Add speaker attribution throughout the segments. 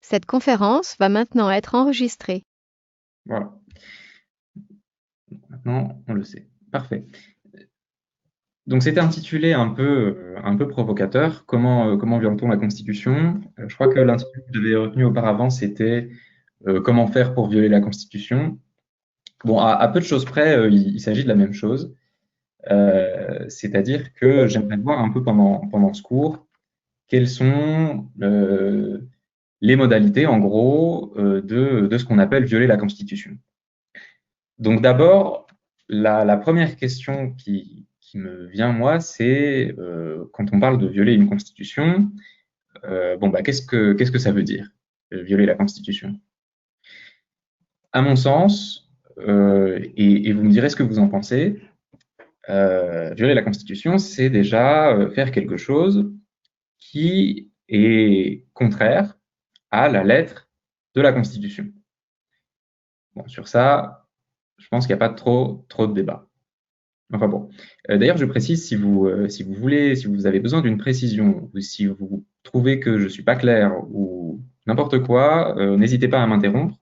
Speaker 1: Cette conférence va maintenant être enregistrée.
Speaker 2: Voilà, maintenant on le sait. Parfait. Donc c'était intitulé un peu provocateur, comment viole-t-on la Constitution? Je crois que l'intitulé que j'avais retenu auparavant, c'était comment faire pour violer la Constitution? Bon, à peu de choses près, il s'agit de la même chose. C'est-à-dire que j'aimerais voir un peu pendant ce cours quelles sont les modalités, en gros, de ce qu'on appelle violer la Constitution. Donc d'abord, la première question qui me vient, moi, c'est quand on parle de violer une constitution, bon, bah, qu'est-ce que ça veut dire, violer la constitution? À mon sens, et vous me direz ce que vous en pensez, violer la constitution, c'est déjà faire quelque chose qui est contraire à la lettre de la constitution. Bon, sur ça, je pense qu'il n'y a pas trop de débat. Enfin bon. D'ailleurs, je précise si vous voulez, si vous avez besoin d'une précision ou si vous trouvez que je suis pas clair ou n'importe quoi, n'hésitez pas à m'interrompre,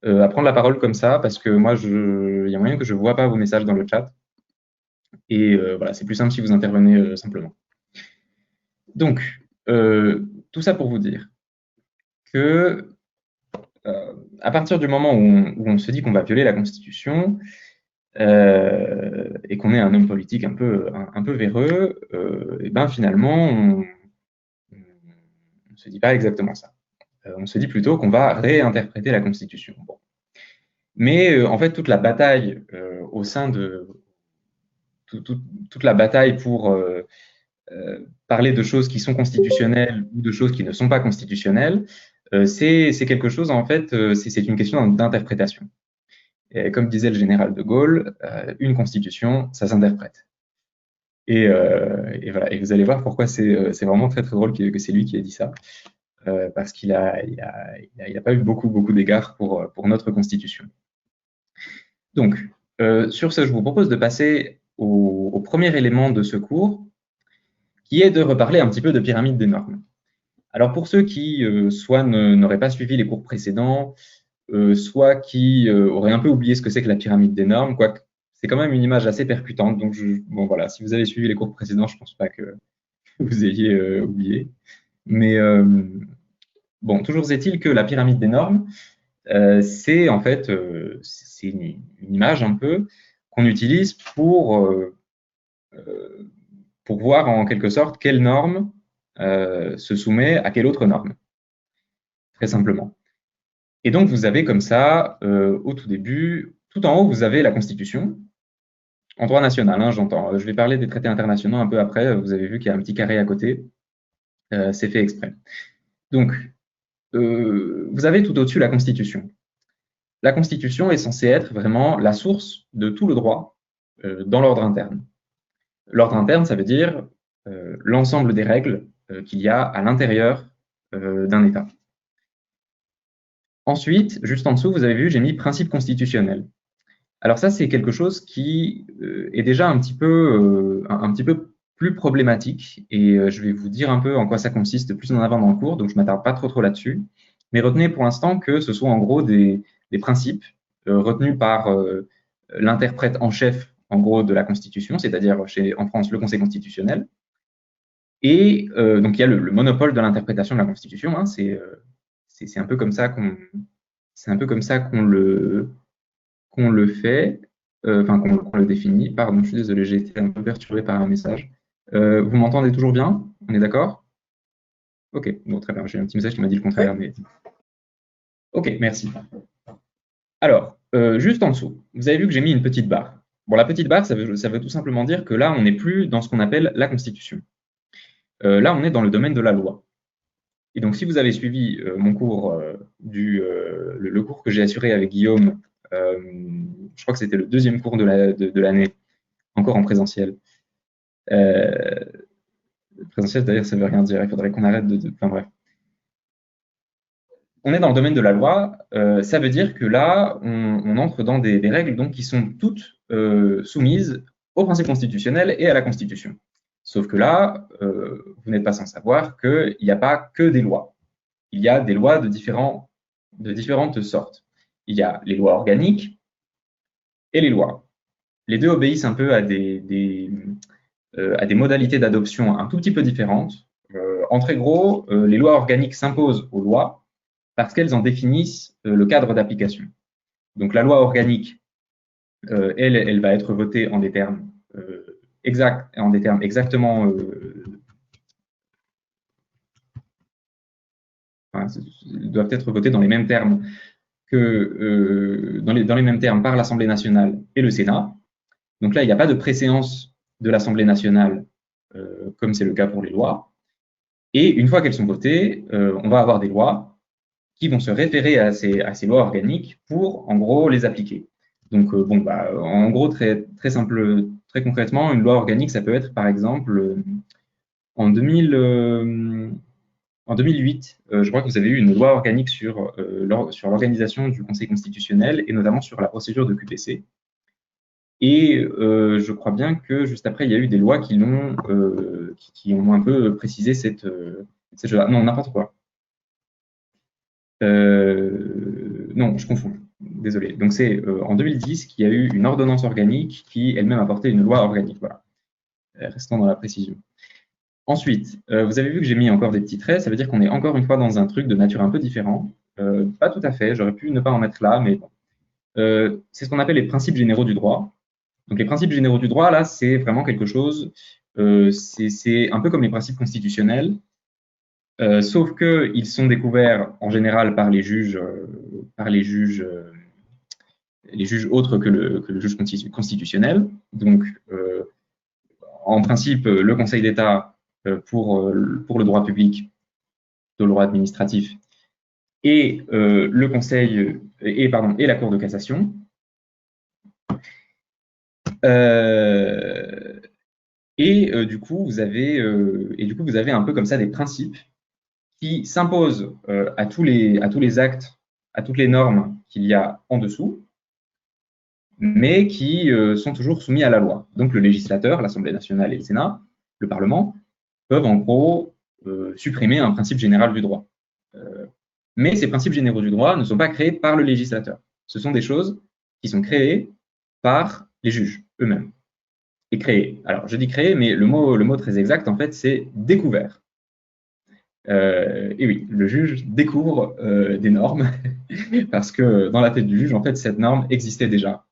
Speaker 2: à prendre la parole comme ça parce que moi, il y a moyen que je vois pas vos messages dans le chat et voilà, c'est plus simple si vous intervenez simplement. Donc, tout ça pour vous dire que à partir du moment où on se dit qu'on va violer la Constitution, et qu'on est un homme politique un peu véreux, et ben finalement, on ne se dit pas exactement ça. On se dit plutôt qu'on va réinterpréter la Constitution. Bon. Mais en fait, toute la bataille au sein de tout, tout, toute la bataille pour parler de choses qui sont constitutionnelles ou de choses qui ne sont pas constitutionnelles, c'est quelque chose en fait, c'est une question d'interprétation. Et comme disait le général de Gaulle, une constitution, ça s'interprète. Et voilà. Et vous allez voir pourquoi c'est vraiment très drôle que c'est lui qui ait dit ça, parce qu'il a pas eu beaucoup d'égards pour notre Constitution. Donc, sur ce, je vous propose de passer au premier élément de ce cours, qui est de reparler un petit peu de pyramide des normes. Alors pour ceux qui soit n'auraient pas suivi les cours précédents, soit qui auraient un peu oublié ce que c'est que la pyramide des normes, quoique c'est quand même une image assez percutante. Donc bon voilà, si vous avez suivi les cours précédents, je pense pas que vous ayez oublié. Mais bon, toujours est-il que la pyramide des normes, c'est en fait c'est une image un peu qu'on utilise pour voir en quelque sorte quelle norme se soumet à quelle autre norme, très simplement. Et donc vous avez comme ça, au tout début, tout en haut, vous avez la Constitution, en droit national, hein, j'entends. Je vais parler des traités internationaux un peu après, vous avez vu qu'il y a un petit carré à côté, c'est fait exprès. Donc, vous avez tout au-dessus la Constitution. La Constitution est censée être vraiment la source de tout le droit dans l'ordre interne. L'ordre interne, ça veut dire l'ensemble des règles qu'il y a à l'intérieur d'un État. Ensuite, juste en dessous, vous avez vu, j'ai mis principe constitutionnel. Alors ça, c'est quelque chose qui est déjà un petit peu plus problématique et je vais vous dire un peu en quoi ça consiste plus en avant dans le cours, donc je ne m'attarde pas trop là-dessus. Mais retenez pour l'instant que ce sont en gros des principes retenus par l'interprète en chef en gros de la Constitution, c'est-à-dire en France le Conseil constitutionnel. Et donc il y a le monopole de l'interprétation de la Constitution, hein, c'est un peu comme ça qu'on le fait, enfin qu'on le définit. Pardon, je suis désolé, j'ai été un peu perturbé par un message. Vous m'entendez toujours bien? On est d'accord? Ok, bon, très bien, j'ai un petit message qui m'a dit le contraire, mais... Ok, merci. Alors, juste en dessous, vous avez vu que j'ai mis une petite barre. Bon, la petite barre, ça veut tout simplement dire que là, on n'est plus dans ce qu'on appelle la Constitution. Là, on est dans le domaine de la loi. Et donc, si vous avez suivi mon cours, le cours que j'ai assuré avec Guillaume, je crois que c'était le deuxième cours de l'année, encore en présentiel. Euh, Présentiel, d'ailleurs, ça veut rien dire. Il faudrait qu'on arrête enfin bref. On est dans le domaine de la loi. Ça veut dire que là, on entre dans des règles donc, qui sont toutes soumises au principe constitutionnel et à la Constitution. Sauf que là, vous n'êtes pas sans savoir qu'il n'y a pas que des lois. il y a des lois de différentes sortes. Il y a les lois organiques et les lois. Les deux obéissent un peu à des modalités d'adoption un tout petit peu différentes. En très gros, les lois organiques s'imposent aux lois parce qu'elles en définissent le cadre d'application. Donc la loi organique, elle va être votée en des termes exactement doivent être votées dans les mêmes termes dans les mêmes termes par l'Assemblée nationale et le Sénat. Donc là, il n'y a pas de préséance de l'Assemblée nationale, comme c'est le cas pour les lois. Et une fois qu'elles sont votées, on va avoir des lois qui vont se référer à ces lois organiques pour, en gros, les appliquer. Donc, en gros, très simple, très concrètement, une loi organique, ça peut être, par exemple, en 2008, je crois que vous avez eu une loi organique sur l'organisation du Conseil constitutionnel et notamment sur la procédure de QPC. Et je crois bien que juste après, il y a eu des lois qui ont un peu précisé cette chose-là. Non, n'importe quoi. Non, je confonds. Désolé. Donc c'est en 2010 qu'il y a eu une ordonnance organique qui elle-même a porté une loi organique. Voilà. Restons dans la précision. Ensuite, vous avez vu que j'ai mis encore des petits traits, ça veut dire qu'on est encore une fois dans un truc de nature un peu différent. Pas tout à fait, j'aurais pu ne pas en mettre là, mais bon. C'est ce qu'on appelle les principes généraux du droit. Donc les principes généraux du droit, là, c'est vraiment quelque chose, c'est un peu comme les principes constitutionnels, sauf qu'ils sont découverts en général par les juges autres que le juge constitutionnel. Donc, en principe, le Conseil d'État pour le droit public, de le droit administratif, et le Conseil et la Cour de cassation. Du coup, vous avez un peu comme ça des principes qui s'imposent à tous les actes, à toutes les normes qu'il y a en dessous, mais qui sont toujours soumis à la loi. Donc le législateur, l'Assemblée nationale et le Sénat, le Parlement, peuvent en gros supprimer un principe général du droit. Mais ces principes généraux du droit ne sont pas créés par le législateur. Ce sont des choses qui sont créées par les juges eux-mêmes. Et créées. Alors je dis créé, mais le mot très exact, en fait, c'est découvert. Et oui, le juge découvre des normes parce que dans la tête du juge, en fait, cette norme existait déjà.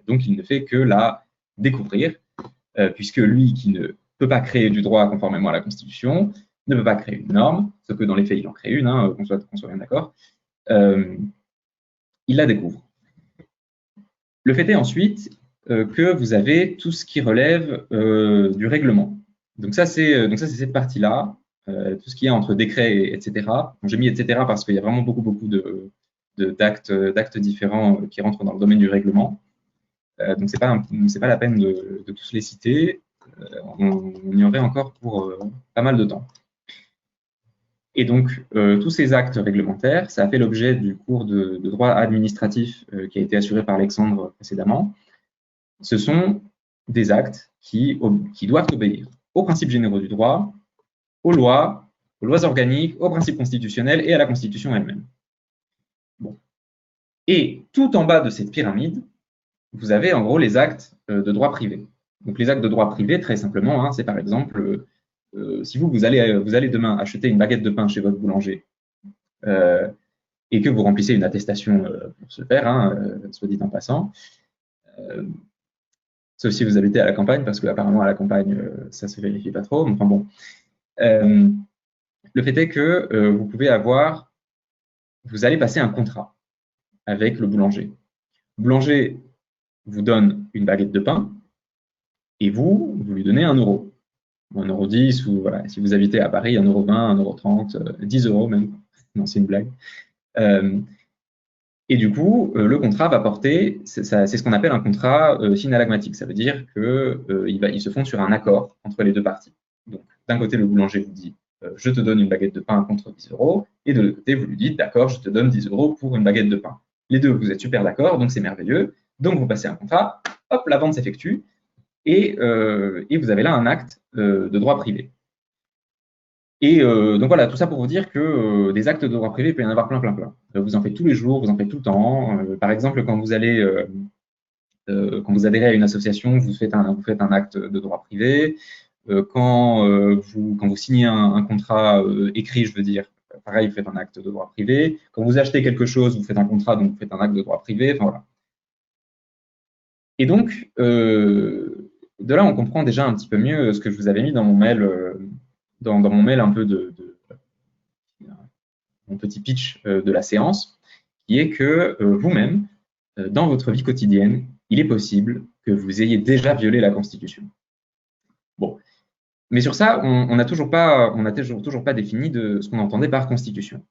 Speaker 2: Donc, il ne fait que la découvrir, puisque lui, qui ne peut pas créer du droit conformément à la Constitution, ne peut pas créer une norme, sauf que dans les faits, il en crée une, hein, qu'on soit bien d'accord. Il la découvre. Le fait est ensuite que vous avez tout ce qui relève du règlement. Donc ça, c'est cette partie-là. Tout ce qui est entre décrets, etc. Bon, j'ai mis etc. parce qu'il y a vraiment beaucoup d'actes différents qui rentrent dans le domaine du règlement. Donc c'est pas la peine de tous les citer. On y aurait encore pour pas mal de temps. Et donc tous ces actes réglementaires, ça a fait l'objet du cours de droit administratif qui a été assuré par Alexandre précédemment. Ce sont des actes qui doivent obéir aux principes généraux du droit, aux lois organiques, aux principes constitutionnels et à la Constitution elle-même. Bon. Et tout en bas de cette pyramide, vous avez en gros les actes de droit privé. Donc les actes de droit privé, très simplement, hein, c'est par exemple, si vous allez demain acheter une baguette de pain chez votre boulanger et que vous remplissez une attestation pour ce faire, hein, soit dit en passant, sauf si vous habitez à la campagne, parce qu'apparemment à la campagne, ça se vérifie pas trop. Enfin bon. Le fait est que vous allez passer un contrat avec le boulanger. Le boulanger vous donne une baguette de pain et vous lui donnez 1 euro. 1,10 € ou voilà, si vous habitez à Paris, 1,20 €, 1,30 €, 10 € même. Non, c'est une blague. Et du coup, le contrat va porter, c'est ce qu'on appelle un contrat synallagmatique. Ça veut dire qu'ils se font sur un accord entre les deux parties. Donc, d'un côté, le boulanger vous dit je te donne une baguette de pain contre 10 €, et de l'autre côté, vous lui dites d'accord, je te donne 10 € pour une baguette de pain. Les deux, vous êtes super d'accord, donc c'est merveilleux. Donc, vous passez un contrat, hop, la vente s'effectue, et vous avez là un acte de droit privé. Et donc voilà, tout ça pour vous dire que des actes de droit privé, il peut y en avoir plein, plein, plein. Vous en faites tous les jours, vous en faites tout le temps. Par exemple, quand vous adhérez à une association, vous faites un acte de droit privé. Quand vous signez un contrat écrit, je veux dire, pareil, vous faites un acte de droit privé. Quand vous achetez quelque chose, vous faites un contrat, donc vous faites un acte de droit privé. Enfin voilà. Et donc, de là, on comprend déjà un petit peu mieux ce que je vous avais mis dans mon mail, dans mon mail un peu mon petit pitch de la séance, qui est que vous-même, dans votre vie quotidienne, il est possible que vous ayez déjà violé la Constitution. Bon, mais sur ça, on n'a toujours pas défini de ce qu'on entendait par Constitution.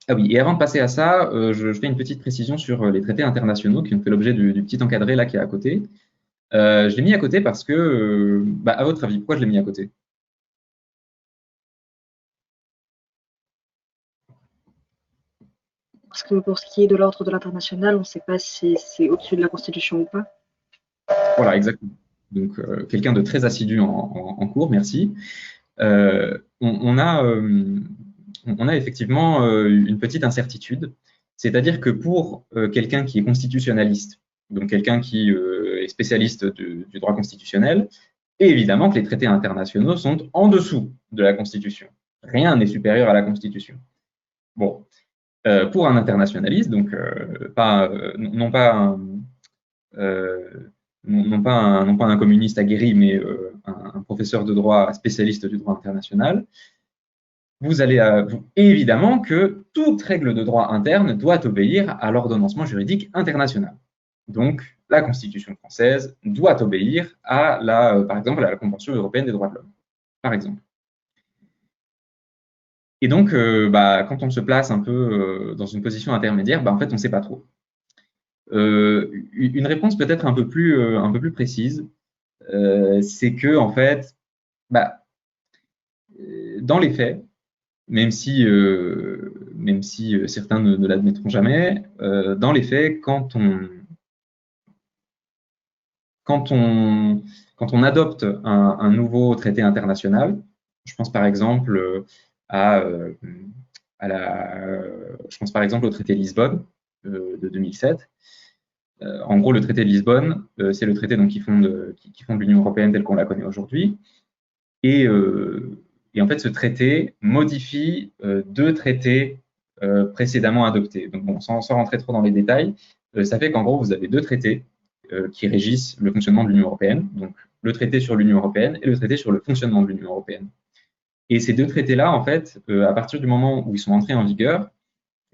Speaker 2: Ah oui, et avant de passer à ça, je fais une petite précision sur les traités internationaux qui ont fait l'objet du petit encadré là qui est à côté. Je l'ai mis à côté parce que, à votre avis, pourquoi je l'ai mis à côté?
Speaker 3: Parce que pour ce qui est de l'ordre de l'international, on ne sait pas si c'est au-dessus de la Constitution ou pas.
Speaker 2: Voilà, exactement. Donc, quelqu'un de très assidu en cours, merci. On a effectivement une petite incertitude, c'est-à-dire que pour quelqu'un qui est constitutionnaliste, donc quelqu'un qui est spécialiste du droit constitutionnel, et évidemment que les traités internationaux sont en dessous de la Constitution. Rien n'est supérieur à la Constitution. Bon, pour un internationaliste, donc non pas un communiste aguerri, mais un professeur de droit spécialiste du droit international, vous allez évidemment que toute règle de droit interne doit obéir à l'ordonnancement juridique international. Donc, la Constitution française doit obéir par exemple, à la Convention européenne des droits de l'homme, par exemple. Et donc, quand on se place un peu dans une position intermédiaire, en fait, on ne sait pas trop. Une réponse peut-être un peu plus précise, c'est que en fait, dans les faits, même si certains ne l'admettront jamais, dans les faits, quand on adopte un nouveau traité international, je pense par exemple au traité de Lisbonne de 2007. En gros, le traité de Lisbonne, c'est le traité donc, qui fonde l'Union européenne telle qu'on la connaît aujourd'hui. Et en fait, ce traité modifie deux traités précédemment adoptés. Donc, bon, sans rentrer trop dans les détails, ça fait qu'en gros, vous avez deux traités qui régissent le fonctionnement de l'Union européenne. Donc, le traité sur l'Union européenne et le traité sur le fonctionnement de l'Union européenne. Et ces deux traités-là, en fait, à partir du moment où ils sont entrés en vigueur,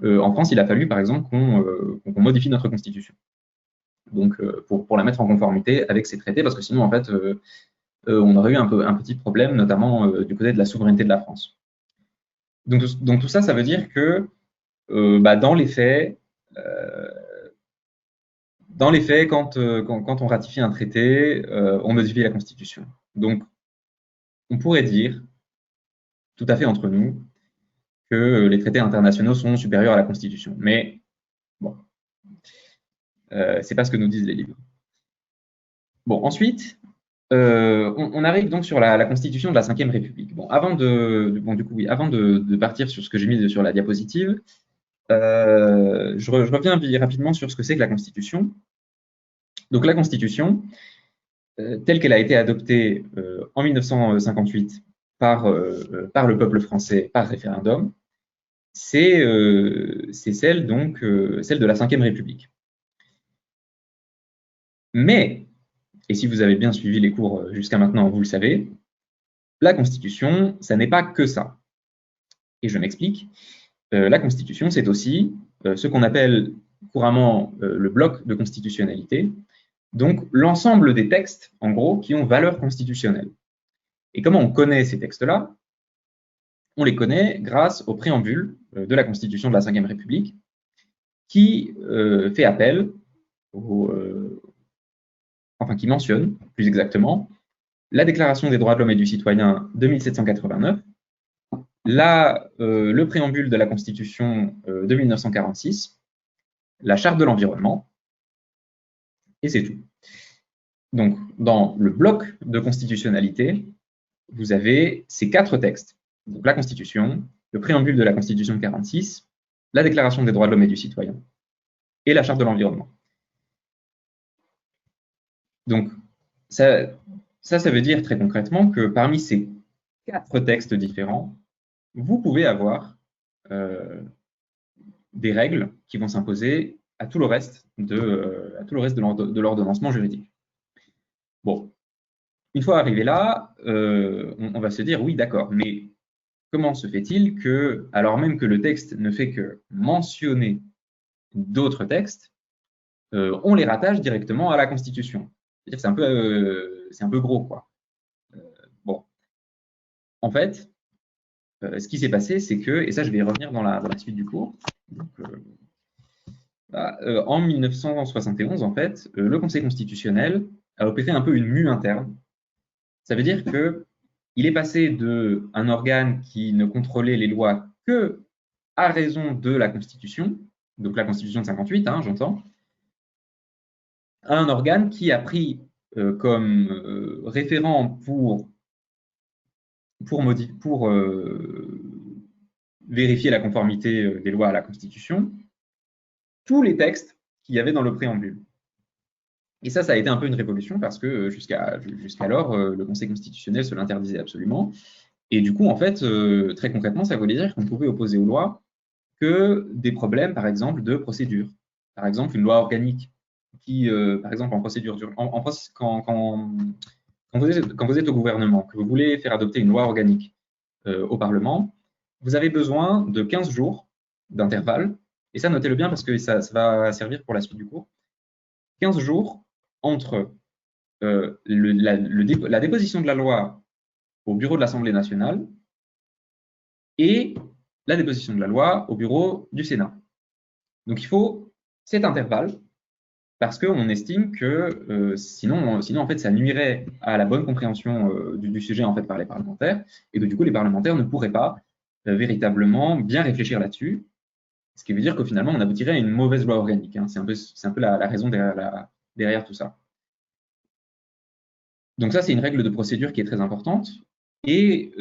Speaker 2: en France, il a fallu, par exemple, qu'on modifie notre constitution. Donc, pour la mettre en conformité avec ces traités, parce que sinon, en fait, on aurait eu un petit problème, notamment du côté de la souveraineté de la France. Donc tout ça, ça veut dire que dans les faits, quand on ratifie un traité, on modifie la Constitution. Donc, on pourrait dire, tout à fait entre nous, que les traités internationaux sont supérieurs à la Constitution. Mais bon, c'est pas ce que nous disent les livres. Bon, ensuite, on arrive donc sur la Constitution de la Ve République. Bon, avant de partir sur ce que j'ai mis sur la diapositive, je reviens rapidement sur ce que c'est que la Constitution. Donc la Constitution, telle qu'elle a été adoptée en 1958 par le peuple français par référendum, c'est celle de la Ve République. Mais, et si vous avez bien suivi les cours jusqu'à maintenant, vous le savez, la Constitution, ça n'est pas que ça. Et je m'explique. La Constitution, c'est aussi ce qu'on appelle couramment le bloc de constitutionnalité, donc l'ensemble des textes, en gros, qui ont valeur constitutionnelle. Et comment on connaît ces textes-là? On les connaît grâce au préambule de la Constitution de la Ve République, qui fait appel qui mentionne, plus exactement, la Déclaration des droits de l'homme et du citoyen de 1789, le préambule de la Constitution de 1946, la Charte de l'environnement, et c'est tout. Donc, dans le bloc de constitutionnalité, vous avez ces quatre textes. Donc la Constitution, le préambule de la Constitution de 46, la Déclaration des droits de l'homme et du citoyen, et la Charte de l'environnement. Donc, ça veut dire très concrètement que parmi ces 4 textes différents, vous pouvez avoir des règles qui vont s'imposer à tout le reste de l'ordonnancement juridique. Bon, une fois arrivé là, on va se dire oui, d'accord, mais comment se fait-il que, alors même que le texte ne fait que mentionner d'autres textes, on les rattache directement à la Constitution? C'est-à-dire que c'est un peu gros, quoi. Bon, en fait, ce qui s'est passé, c'est que, et ça je vais y revenir dans la suite du cours, donc, en 1971, en fait, le Conseil constitutionnel a opéré un peu une mue interne. Ça veut dire qu'il est passé d'un organe qui ne contrôlait les lois que à raison de la Constitution, donc la Constitution de 58, hein, j'entends, à un organe qui a pris comme référent pour vérifier la conformité des lois à la Constitution, tous les textes qu'il y avait dans le préambule. Et ça a été un peu une révolution parce que jusqu'alors, le Conseil constitutionnel se l'interdisait absolument. Et du coup, en fait, très concrètement, ça voulait dire qu'on pouvait opposer aux lois que des problèmes, par exemple, de procédure. Par exemple, une loi organique qui, par exemple, en procédure, quand vous êtes au gouvernement, que vous voulez faire adopter une loi organique au Parlement, vous avez besoin de 15 jours d'intervalle. Et ça, notez-le bien parce que ça va servir pour la suite du cours. 15 jours entre la déposition de la loi au bureau de l'Assemblée nationale et la déposition de la loi au bureau du Sénat. Donc il faut cet intervalle parce qu'on estime que sinon en fait ça nuirait à la bonne compréhension du sujet en fait par les parlementaires et que du coup les parlementaires ne pourraient pas véritablement bien réfléchir là-dessus, ce qui veut dire que finalement on aboutirait à une mauvaise loi organique, hein. C'est un peu la raison derrière tout ça. Donc ça, c'est une règle de procédure qui est très importante et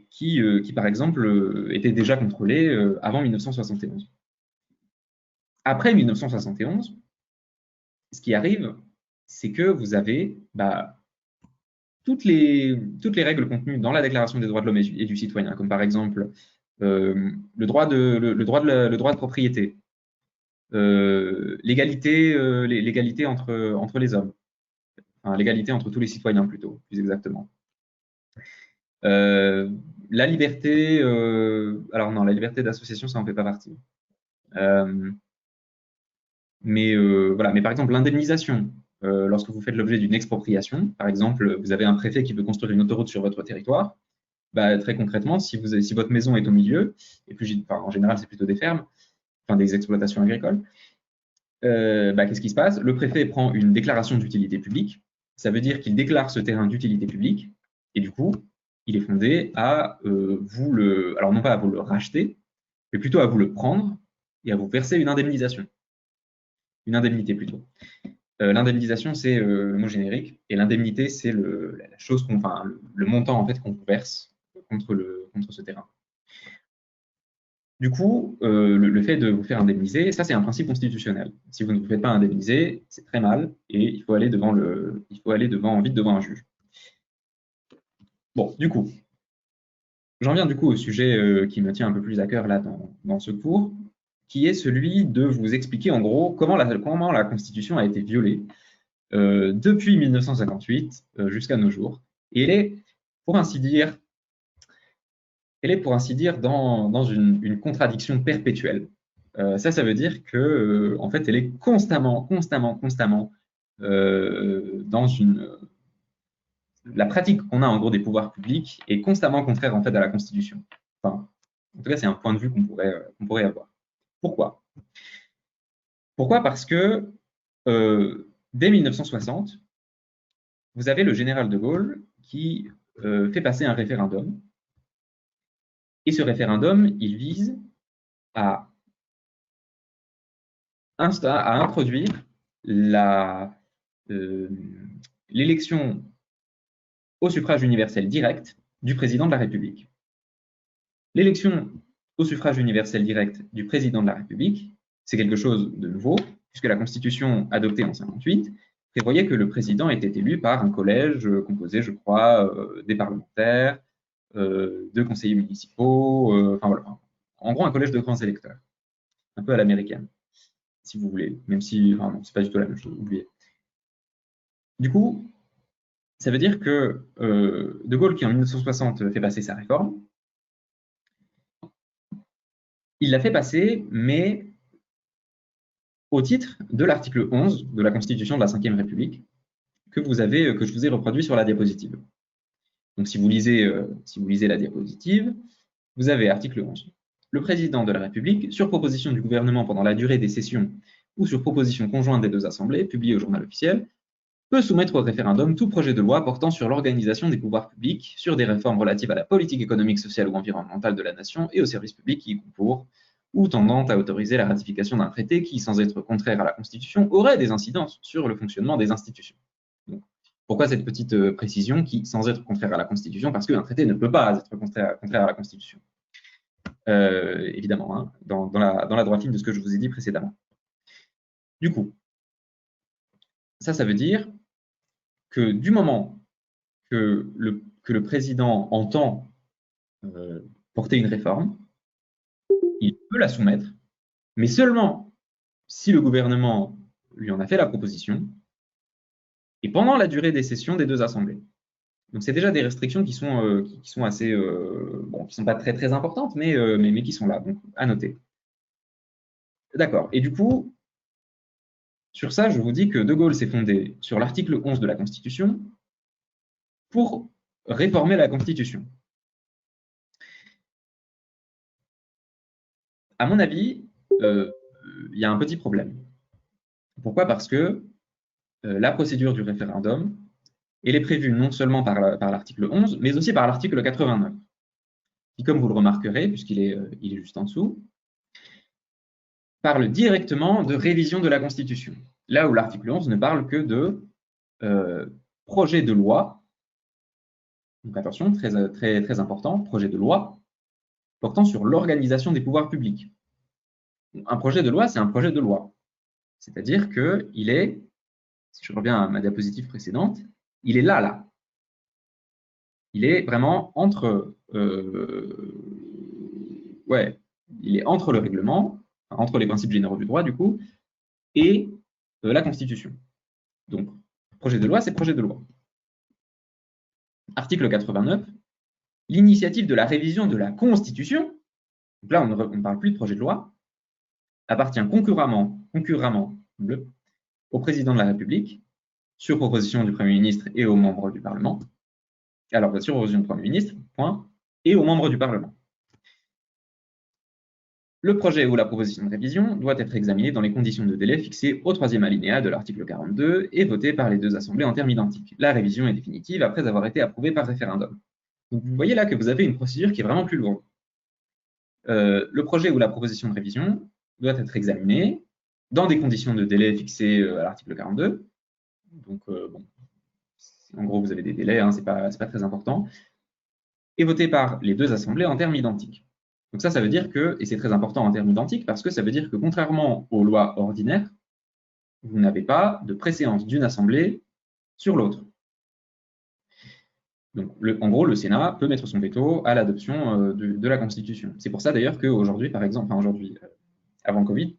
Speaker 2: qui, par exemple, était déjà contrôlée avant 1971. Après 1971, ce qui arrive, c'est que vous avez toutes les règles contenues dans la Déclaration des droits de l'homme et du citoyen, comme par exemple le droit de propriété, l'égalité entre les hommes, enfin, l'égalité entre tous les citoyens plutôt, plus exactement. La liberté, alors non, la liberté d'association, ça n'en fait pas partie. Mais voilà, mais par exemple, l'indemnisation, lorsque vous faites l'objet d'une expropriation, par exemple, vous avez un préfet qui veut construire une autoroute sur votre territoire, très concrètement, si votre maison est au milieu, et plus, en général, c'est plutôt des fermes, enfin des exploitations agricoles, qu'est-ce qui se passe? Le préfet prend une déclaration d'utilité publique, ça veut dire qu'il déclare ce terrain d'utilité publique, et du coup, il est fondé à alors non pas à vous le racheter, mais plutôt à vous le prendre et à vous verser une indemnisation. Une indemnité plutôt. L'indemnisation, c'est le mot générique, et l'indemnité, c'est le montant en fait qu'on vous verse contre ce terrain. Du coup, le fait de vous faire indemniser, ça c'est un principe constitutionnel. Si vous ne vous faites pas indemniser, c'est très mal et il faut aller vite devant un juge. Bon, du coup, j'en viens du coup au sujet qui me tient un peu plus à cœur là dans ce cours, qui est celui de vous expliquer en gros comment la Constitution a été violée depuis 1958 jusqu'à nos jours. Et elle est, pour ainsi dire, dans une contradiction perpétuelle. Ça veut dire que, en fait, elle est constamment dans la pratique qu'on a en gros des pouvoirs publics est constamment contraire en fait à la Constitution. Enfin, en tout cas, c'est un point de vue qu'on pourrait avoir. Pourquoi? Parce que dès 1960, vous avez le général de Gaulle qui fait passer un référendum. Et ce référendum, il vise à introduire l'élection au suffrage universel direct du président de la République. L'élection au suffrage universel direct du président de la République, c'est quelque chose de nouveau, puisque la Constitution adoptée en 1958 prévoyait que le président était élu par un collège composé, je crois, des parlementaires, de conseillers municipaux, enfin voilà. En gros, un collège de grands électeurs, un peu à l'américaine, si vous voulez, même si, enfin non, c'est pas du tout la même chose, oubliez. Du coup, ça veut dire que De Gaulle, qui en 1960 fait passer sa réforme, il l'a fait passer, mais au titre de l'article 11 de la Constitution de la Ve République, que je vous ai reproduit sur la diapositive. Donc, si vous lisez la diapositive, vous avez article 11. Le président de la République, sur proposition du gouvernement pendant la durée des sessions ou sur proposition conjointe des deux assemblées, publiée au journal officiel, peut soumettre au référendum tout projet de loi portant sur l'organisation des pouvoirs publics, sur des réformes relatives à la politique économique, sociale ou environnementale de la nation et aux services publics qui y concourent, ou tendant à autoriser la ratification d'un traité qui, sans être contraire à la Constitution, aurait des incidences sur le fonctionnement des institutions. Donc, pourquoi cette petite précision qui, sans être contraire à la Constitution, parce qu'un traité ne peut pas être contraire à la Constitution. Évidemment, hein, dans la droite ligne de ce que je vous ai dit précédemment. Du coup, ça veut dire que du moment que le président entend porter une réforme, il peut la soumettre, mais seulement si le gouvernement lui en a fait la proposition et pendant la durée des sessions des deux assemblées. Donc c'est déjà des restrictions qui sont assez, bon, qui sont pas très très importantes, mais qui sont là, donc à noter. D'accord. Et du coup, sur ça, je vous dis que De Gaulle s'est fondé sur l'article 11 de la Constitution pour réformer la Constitution. À mon avis, il y a un petit problème. Pourquoi? Parce que la procédure du référendum, elle est prévue non seulement par l'article 11, mais aussi par l'article 89, qui, comme vous le remarquerez, puisqu'il est juste en dessous, parle directement de révision de la Constitution. Là où l'article 11 ne parle que de projet de loi, donc attention, très important, projet de loi portant sur l'organisation des pouvoirs publics. Un projet de loi, c'est un projet de loi. C'est-à-dire qu'il est, si je reviens à ma diapositive précédente, il est là. Il est vraiment entre, il est entre le règlement, entre les principes généraux du droit, du coup, et la Constitution. Donc, projet de loi, c'est projet de loi. Article 89, l'initiative de la révision de la Constitution, donc là, on ne parle plus de projet de loi, appartient concurremment au président de la République, sur proposition du Premier ministre et aux membres du Parlement. Alors, sur proposition du Premier ministre, point, et aux membres du Parlement. Le projet ou la proposition de révision doit être examiné dans les conditions de délai fixées au troisième alinéa de l'article 42 et voté par les deux assemblées en termes identiques. La révision est définitive après avoir été approuvée par référendum. Donc, vous voyez là que vous avez une procédure qui est vraiment plus lourde. Le projet ou la proposition de révision doit être examiné dans des conditions de délai fixées à l'article 42. Donc, bon, en gros, vous avez des délais, hein, c'est pas très important. Et voté par les deux assemblées en termes identiques. Donc ça veut dire que, et c'est très important en termes identiques, parce que ça veut dire que contrairement aux lois ordinaires, vous n'avez pas de préséance d'une assemblée sur l'autre. Donc, en gros, le Sénat peut mettre son veto à l'adoption de la Constitution. C'est pour ça d'ailleurs qu'aujourd'hui, par exemple, enfin aujourd'hui, avant le Covid,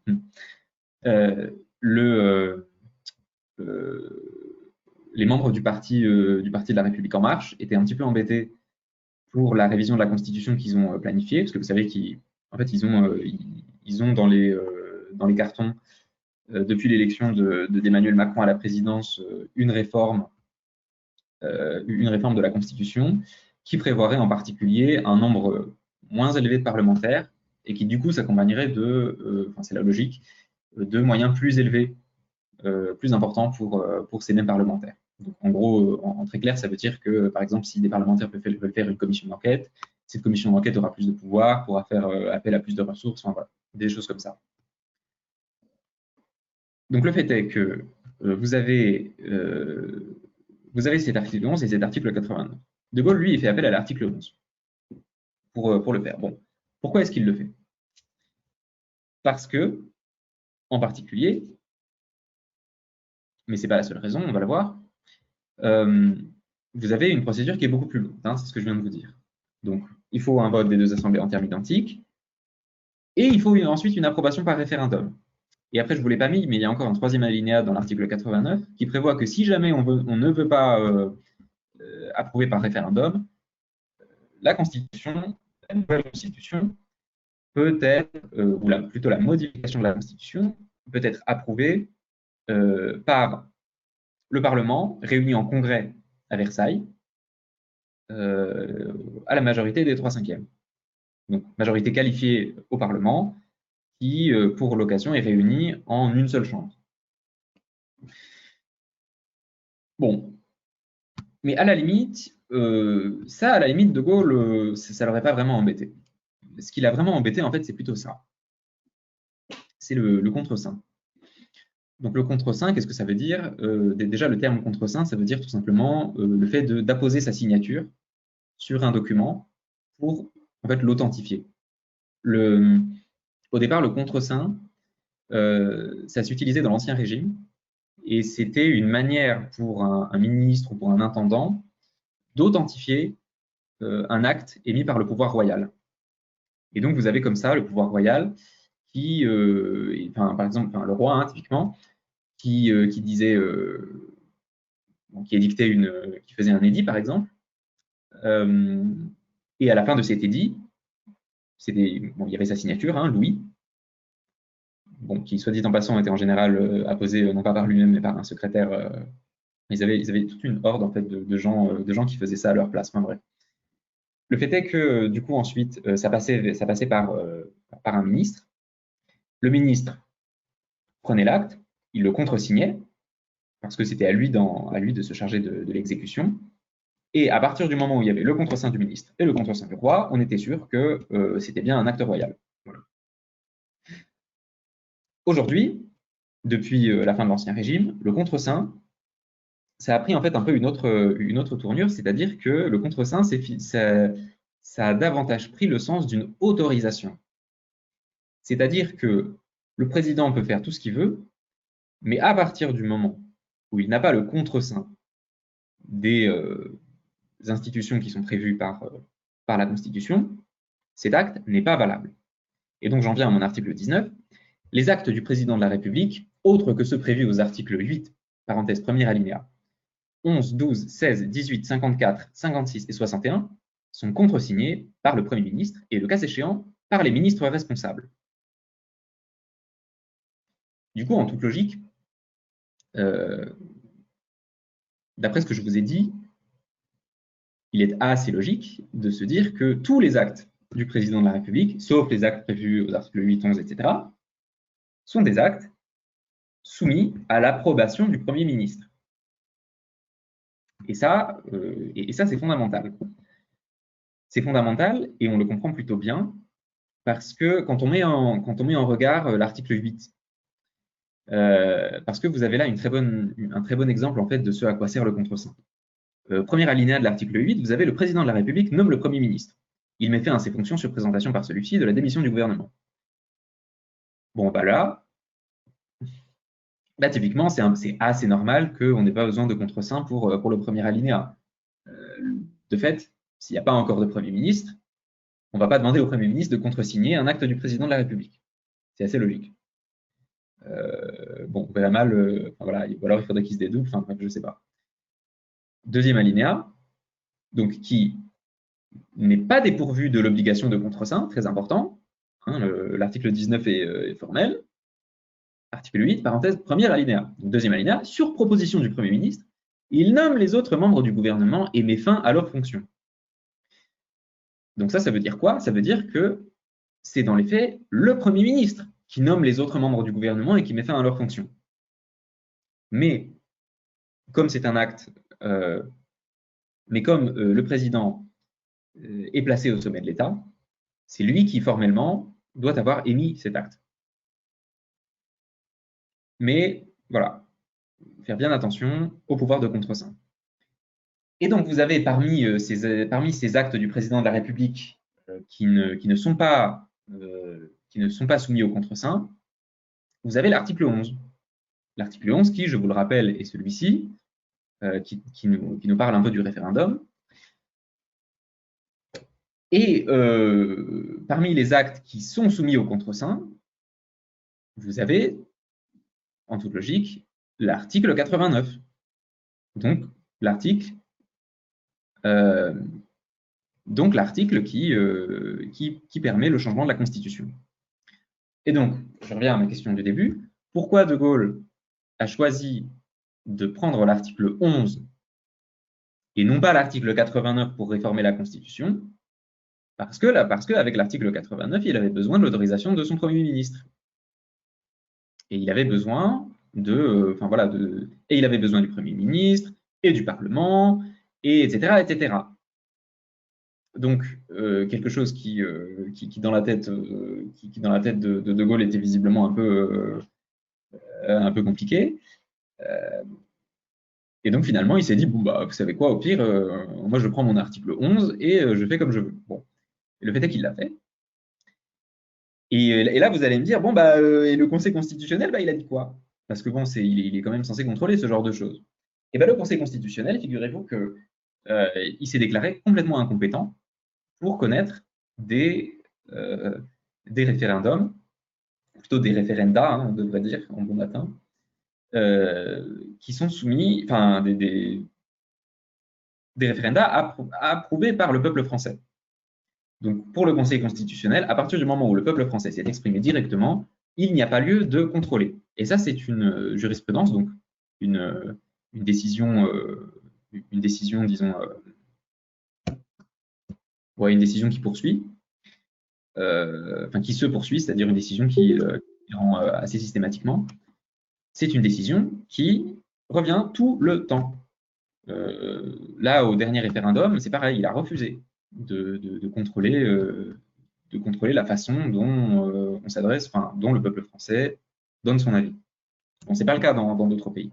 Speaker 2: les membres du parti de la République En Marche étaient un petit peu embêtés pour la révision de la Constitution qu'ils ont planifiée, parce que vous savez qu'ils ont dans les cartons, depuis l'élection d'Emmanuel Macron à la présidence, une réforme de la Constitution qui prévoirait en particulier un nombre moins élevé de parlementaires et qui du coup s'accompagnerait c'est la logique, de moyens plus élevés, plus importants pour ces mêmes parlementaires. Donc, en gros, en très clair, ça veut dire que, par exemple, si des parlementaires veulent faire une commission d'enquête, cette commission d'enquête aura plus de pouvoir, pourra faire appel à plus de ressources, enfin, voilà, des choses comme ça. Donc, le fait est que vous avez cet article 11 et cet article 89. De Gaulle, lui, il fait appel à l'article 11. pour le faire. Bon, pourquoi est-ce qu'il le fait? Parce que, en particulier, mais ce n'est pas la seule raison, on va le voir, vous avez une procédure qui est beaucoup plus lourde, hein, c'est ce que je viens de vous dire. Donc, il faut un vote des deux assemblées en termes identiques, et il faut ensuite une approbation par référendum. Et après, je ne vous l'ai pas mis, mais il y a encore un troisième alinéa dans l'article 89 qui prévoit que si jamais on ne veut pas approuver par référendum, la Constitution, la nouvelle Constitution, peut être, ou plutôt la modification de la Constitution, peut être approuvée par le Parlement réuni en congrès à Versailles à la majorité des 3/5. Donc, majorité qualifiée au Parlement qui, pour l'occasion, est réunie en une seule chambre. Bon, mais à la limite, ça, à la limite, De Gaulle, ça ne l'aurait pas vraiment embêté. Ce qui l'a vraiment embêté, en fait, c'est plutôt ça. C'est le contreseing. Donc le contreseing, qu'est-ce que ça veut dire? Déjà, le terme contreseing, ça veut dire tout simplement le fait d'apposer sa signature sur un document pour en fait l'authentifier. Au départ, le contreseing, ça s'utilisait dans l'Ancien Régime et c'était une manière pour un ministre ou pour un intendant d'authentifier un acte émis par le pouvoir royal. Et donc, vous avez comme ça le pouvoir royal qui, par exemple, le roi, hein, typiquement, qui disait, qui édictait qui faisait un édit, par exemple, et à la fin de cet édit, il y avait sa signature, hein, Louis, qui, soit dit en passant, était en général apposé non pas par lui-même, mais par un secrétaire. Ils avaient toute une horde en fait de gens qui faisaient ça à leur place. Enfin, bref. Le fait est que du coup ensuite, ça passait par un ministre. Le ministre prenait l'acte, il le contresignait, parce que c'était à lui de se charger de l'exécution. Et à partir du moment où il y avait le contreseing du ministre et le contreseing du roi, on était sûr que c'était bien un acte royal. Voilà. Aujourd'hui, depuis la fin de l'Ancien Régime, le contreseing, ça a pris en fait un peu une autre tournure, c'est-à-dire que le contreseing, ça a davantage pris le sens d'une autorisation. C'est-à-dire que le président peut faire tout ce qu'il veut, mais à partir du moment où il n'a pas le contreseing des institutions qui sont prévues par la Constitution, cet acte n'est pas valable. Et donc j'en viens à mon article 19. Les actes du président de la République, autres que ceux prévus aux articles 8, parenthèse premier alinéa, 11, 12, 16, 18, 54, 56 et 61, sont contresignés par le Premier ministre et, le cas échéant, par les ministres responsables. Du coup, en toute logique, d'après ce que je vous ai dit, il est assez logique de se dire que tous les actes du président de la République, sauf les actes prévus aux articles 8, 11, etc., sont des actes soumis à l'approbation du Premier ministre. Et ça, c'est fondamental. C'est fondamental et on le comprend plutôt bien parce que quand on met en regard l'article 8, parce que vous avez là un très bon exemple en fait de ce à quoi sert le contreseing. Premier alinéa de l'article 8, vous avez le président de la République nomme le Premier ministre. Il met fin à ses fonctions sur présentation par celui-ci de la démission du gouvernement. Bon, là, typiquement, c'est assez normal qu'on n'ait pas besoin de contreseing pour le premier alinéa. De fait, s'il n'y a pas encore de Premier ministre, on ne va pas demander au Premier ministre de contresigner un acte du président de la République. C'est assez logique. On verra mal, voilà, ou alors il faudrait qu'il se dédouble, enfin bref, je ne sais pas. Deuxième alinéa, donc qui n'est pas dépourvu de l'obligation de contreseing, très important. Hein, l'article 19 est formel. Article 8, parenthèse, premier alinéa. Donc, deuxième alinéa, sur proposition du Premier ministre, il nomme les autres membres du gouvernement et met fin à leurs fonctions. Donc ça veut dire quoi? Ça veut dire que c'est dans les faits le Premier ministre qui nomme les autres membres du gouvernement et qui met fin à leurs fonctions. Mais comme c'est un acte, le président est placé au sommet de l'État, c'est lui qui formellement doit avoir émis cet acte. Mais voilà, faire bien attention au pouvoir de contreseing. Et donc vous avez parmi ces actes du président de la République qui ne sont pas soumis au contreseing, vous avez l'article 11. L'article 11 qui, je vous le rappelle, est celui-ci, qui nous parle un peu du référendum. Et parmi les actes qui sont soumis au contreseing, vous avez, en toute logique, l'article 89. Donc, l'article qui permet le changement de la Constitution. Et donc, je reviens à ma question du début. Pourquoi De Gaulle a choisi de prendre l'article 11 et non pas l'article 89 pour réformer la Constitution? Parce qu'avec l'article 89, il avait besoin de l'autorisation de son Premier ministre. Et il avait besoin et il avait besoin du Premier ministre et du Parlement, et etc., etc. Donc, quelque chose qui dans la tête de Gaulle était visiblement un peu compliqué. Et donc, finalement, il s'est dit, bon, bah, vous savez quoi, au pire, moi, je prends mon article 11 et je fais comme je veux. Bon. Et le fait est qu'il l'a fait. Et là, vous allez me dire, bon, bah, et le Conseil constitutionnel, bah, il a dit quoi? Parce que bon, il est quand même censé contrôler ce genre de choses. Et bien, le Conseil constitutionnel, figurez-vous qu'il s'est déclaré complètement incompétent pour connaître des référendums, plutôt des référenda, hein, on devrait dire en bon latin, qui sont soumis, enfin, des référenda approuvés par le peuple français. Donc, pour le Conseil constitutionnel, à partir du moment où le peuple français s'est exprimé directement, il n'y a pas lieu de contrôler. Et ça, c'est une jurisprudence, donc une décision, disons, une décision qui poursuit, qui se poursuit, c'est-à-dire une décision qui rend assez systématiquement. C'est une décision qui revient tout le temps. Là, au dernier référendum, c'est pareil, il a refusé de contrôler la façon dont on s'adresse, dont le peuple français donne son avis. Bon, c'est pas le cas dans d'autres pays.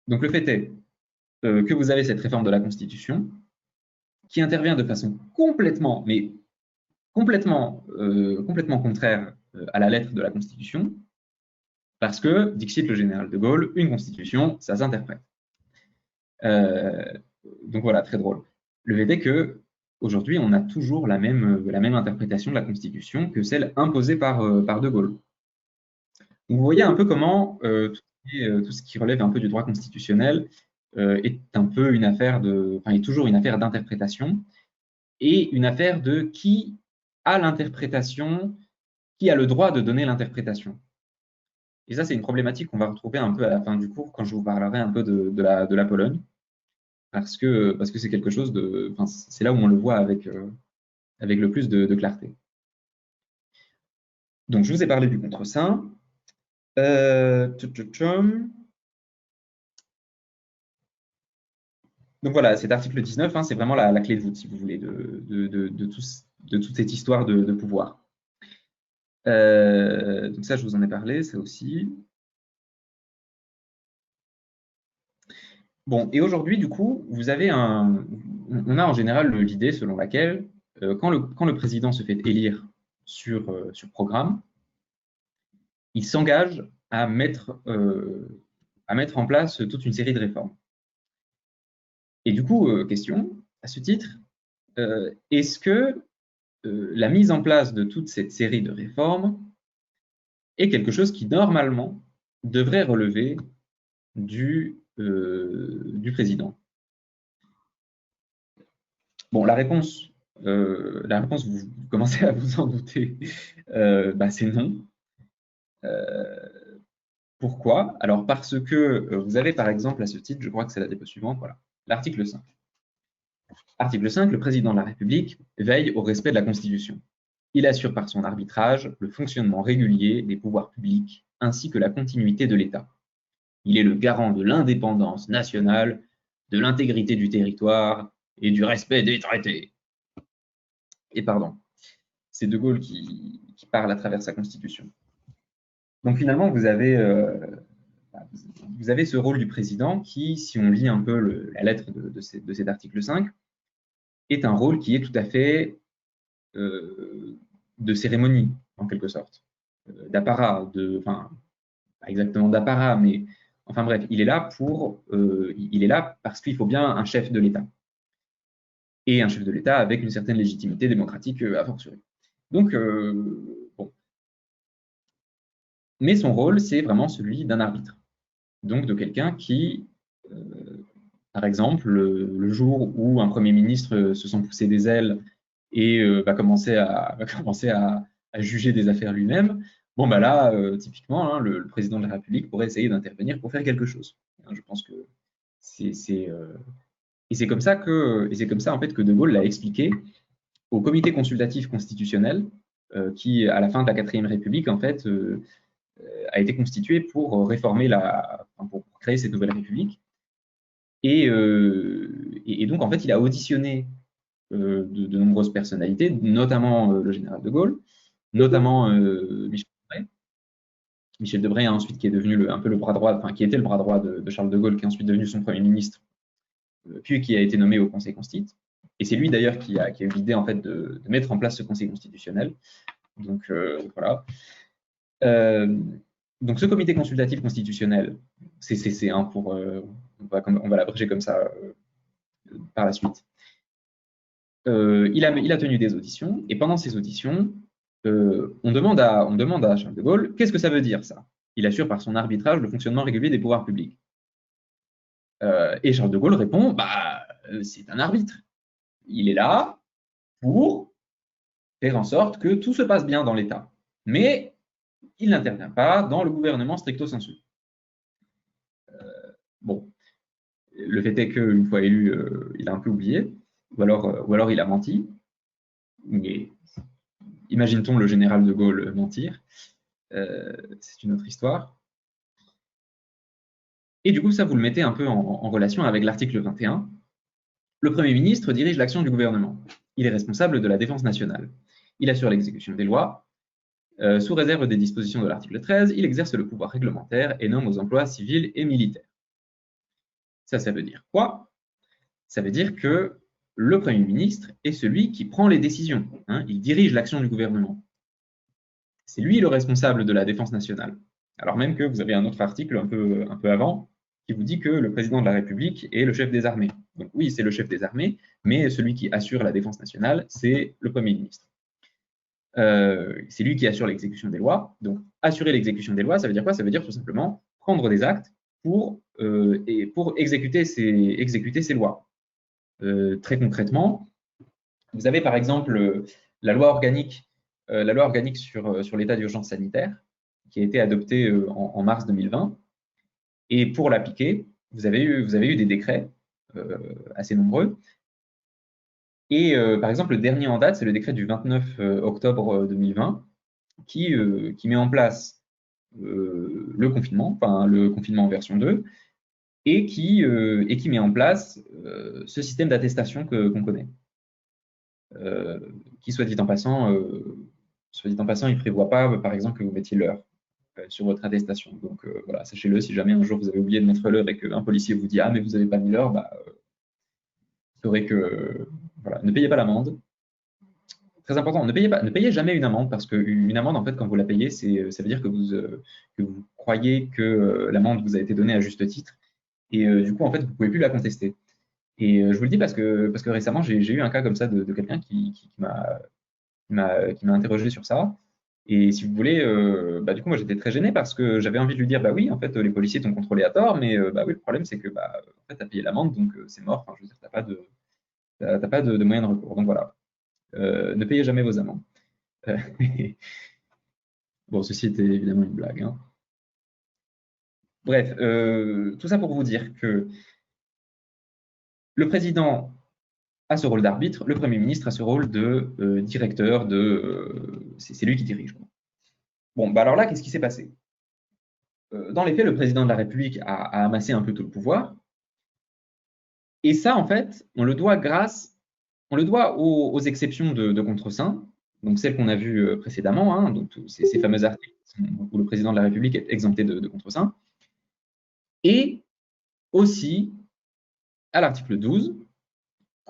Speaker 2: Donc le fait est que vous avez cette réforme de la Constitution qui intervient de façon complètement contraire à la lettre de la Constitution, parce que, dixit le général de Gaulle, une Constitution, ça s'interprète. Donc voilà, très drôle. Le fait est que aujourd'hui, on a toujours la même interprétation de la Constitution que celle imposée par De Gaulle. Donc vous voyez un peu comment tout ce qui relève un peu du droit constitutionnel est un peu est toujours une affaire d'interprétation et une affaire de qui a l'interprétation, qui a le droit de donner l'interprétation. Et ça, c'est une problématique qu'on va retrouver un peu à la fin du cours quand je vous parlerai un peu de la Pologne, parce que c'est quelque chose c'est là où on le voit avec le plus de clarté. Donc, je vous ai parlé du contreseing. Donc voilà, cet article 19, c'est vraiment la clé de voûte, si vous voulez, de toute cette histoire de pouvoir. Donc ça, je vous en ai parlé, ça aussi. Bon, et aujourd'hui, du coup, on a en général l'idée selon laquelle, quand le président se fait élire sur programme, il s'engage à mettre en place toute une série de réformes. Et du coup, question, à ce titre, est-ce que la mise en place de toute cette série de réformes est quelque chose qui, normalement, devrait relever du président? Bon, la réponse, vous commencez à vous en douter, c'est non. Pourquoi? Alors, parce que vous avez, par exemple, à ce titre, je crois que c'est la diapo suivante, voilà, l'article 5. Article 5, le président de la République veille au respect de la Constitution. Il assure par son arbitrage le fonctionnement régulier des pouvoirs publics ainsi que la continuité de l'État. Il est le garant de l'indépendance nationale, de l'intégrité du territoire et du respect des traités. Et pardon, c'est De Gaulle qui parle à travers sa Constitution. Donc finalement, vous avez ce rôle du président qui, si on lit un peu la lettre de cet article 5, est un rôle qui est tout à fait de cérémonie, en quelque sorte, d'apparat, enfin, pas exactement d'apparat, mais enfin bref, il est là parce qu'il faut bien un chef de l'État. Et un chef de l'État avec une certaine légitimité démocratique a fortiori. Donc, bon. Mais son rôle, c'est vraiment celui d'un arbitre. Donc de quelqu'un qui, par exemple, le jour où un Premier ministre se sent pousser des ailes et va commencer à juger des affaires lui-même, bon bah là, typiquement, hein, le président de la République pourrait essayer d'intervenir pour faire quelque chose. Je pense que c'est comme ça en fait que De Gaulle l'a expliqué au comité consultatif constitutionnel qui, à la fin de la 4e République, en fait, a été constitué pour réformer pour créer cette nouvelle République. Et donc, en fait, il a auditionné de nombreuses personnalités, notamment le général de Gaulle, notamment Michel Debré. Michel Debré, ensuite, qui est devenu un peu le bras droit, enfin, qui était le bras droit de Charles de Gaulle, qui est ensuite devenu son Premier ministre, puis qui a été nommé au Conseil constitutionnel. Et c'est lui d'ailleurs qui a eu l'idée en fait de mettre en place ce Conseil constitutionnel. Donc voilà. Donc ce comité consultatif constitutionnel, CCC, hein, on va l'abréger comme ça par la suite. Il a tenu des auditions, et pendant ces auditions, on demande à Charles de Gaulle, qu'est-ce que ça veut dire ça? Il assure par son arbitrage le fonctionnement régulier des pouvoirs publics. Et Charles de Gaulle répond, bah, c'est un arbitre. Il est là pour faire en sorte que tout se passe bien dans l'État. Mais il n'intervient pas dans le gouvernement stricto sensu. Bon, le fait est qu'une fois élu, il a un peu oublié, ou alors il a menti. Mais imagine-t-on le général de Gaulle mentir? C'est une autre histoire. Et du coup, ça, vous le mettez un peu en relation avec l'article 21. Le Premier ministre dirige l'action du gouvernement. Il est responsable de la défense nationale. Il assure l'exécution des lois. Sous réserve des dispositions de l'article 13, il exerce le pouvoir réglementaire et nomme aux emplois civils et militaires. Ça veut dire quoi? Ça veut dire que le Premier ministre est celui qui prend les décisions. Hein, il dirige l'action du gouvernement. C'est lui le responsable de la défense nationale. Alors même que vous avez un autre article un peu avant qui vous dit que le président de la République est le chef des armées. Donc oui, c'est le chef des armées, mais celui qui assure la défense nationale, c'est le Premier ministre. C'est lui qui assure l'exécution des lois. Donc assurer l'exécution des lois, ça veut dire quoi? Ça veut dire tout simplement prendre des actes pour exécuter ces lois. Très concrètement, vous avez par exemple la loi organique sur l'état d'urgence sanitaire, qui a été adoptée en mars 2020. Et pour l'appliquer, vous avez eu des décrets assez nombreux. Et par exemple, le dernier en date, c'est le décret du 29 octobre 2020 qui met en place le confinement en version 2, et qui met en place ce système d'attestation qu'on connaît. Qui, soit dit en passant, il ne prévoit pas, par exemple, que vous mettiez l'heure sur votre attestation. Donc voilà, sachez-le, si jamais un jour vous avez oublié de mettre l'heure et qu'un policier vous dit « Ah, mais vous n'avez pas mis l'heure », bah, vous saurez que voilà, ne payez pas l'amende. Très important, ne payez jamais une amende, parce qu'une amende, en fait, quand vous la payez, ça veut dire que vous croyez que l'amende vous a été donnée à juste titre, et du coup, en fait, vous ne pouvez plus la contester. Et je vous le dis parce que récemment, j'ai eu un cas comme ça de quelqu'un qui m'a interrogé sur ça. Et si vous voulez, bah, du coup, moi, j'étais très gêné parce que j'avais envie de lui dire, bah oui, en fait, les policiers t'ont contrôlé à tort, mais bah oui, le problème, c'est que bah, en fait, tu as payé l'amende, donc c'est mort. Enfin, je veux dire, tu n'as pas de moyen de recours. Donc voilà, ne payez jamais vos amendes. Bon, ceci était évidemment une blague. Hein. Bref, tout ça pour vous dire que le président a ce rôle d'arbitre, le Premier ministre a ce rôle de directeur, c'est lui qui dirige. Bon, bah alors là, qu'est-ce qui s'est passé? Dans les faits, le président de la République a amassé un peu tout le pouvoir. Et ça, en fait, on le doit aux exceptions de contre-saint, donc celles qu'on a vues précédemment, hein, donc ces fameux articles où le président de la République est exempté de contre-saint, et aussi à l'article 12,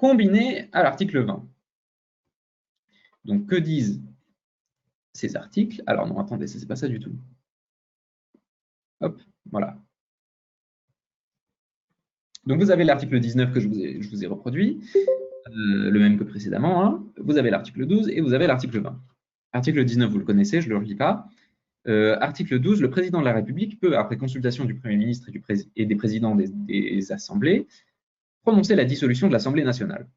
Speaker 2: combiné à l'article 20. Donc, que disent ces articles? Alors non, attendez, c'est pas ça du tout. Hop, voilà. Donc, vous avez l'article 19 que je vous ai reproduit, le même que précédemment. Hein. Vous avez l'article 12 et vous avez l'article 20. Article 19, vous le connaissez, je ne le relis pas. Article 12, le président de la République peut, après consultation du Premier ministre et des présidents des assemblées, prononcer la dissolution de l'Assemblée nationale.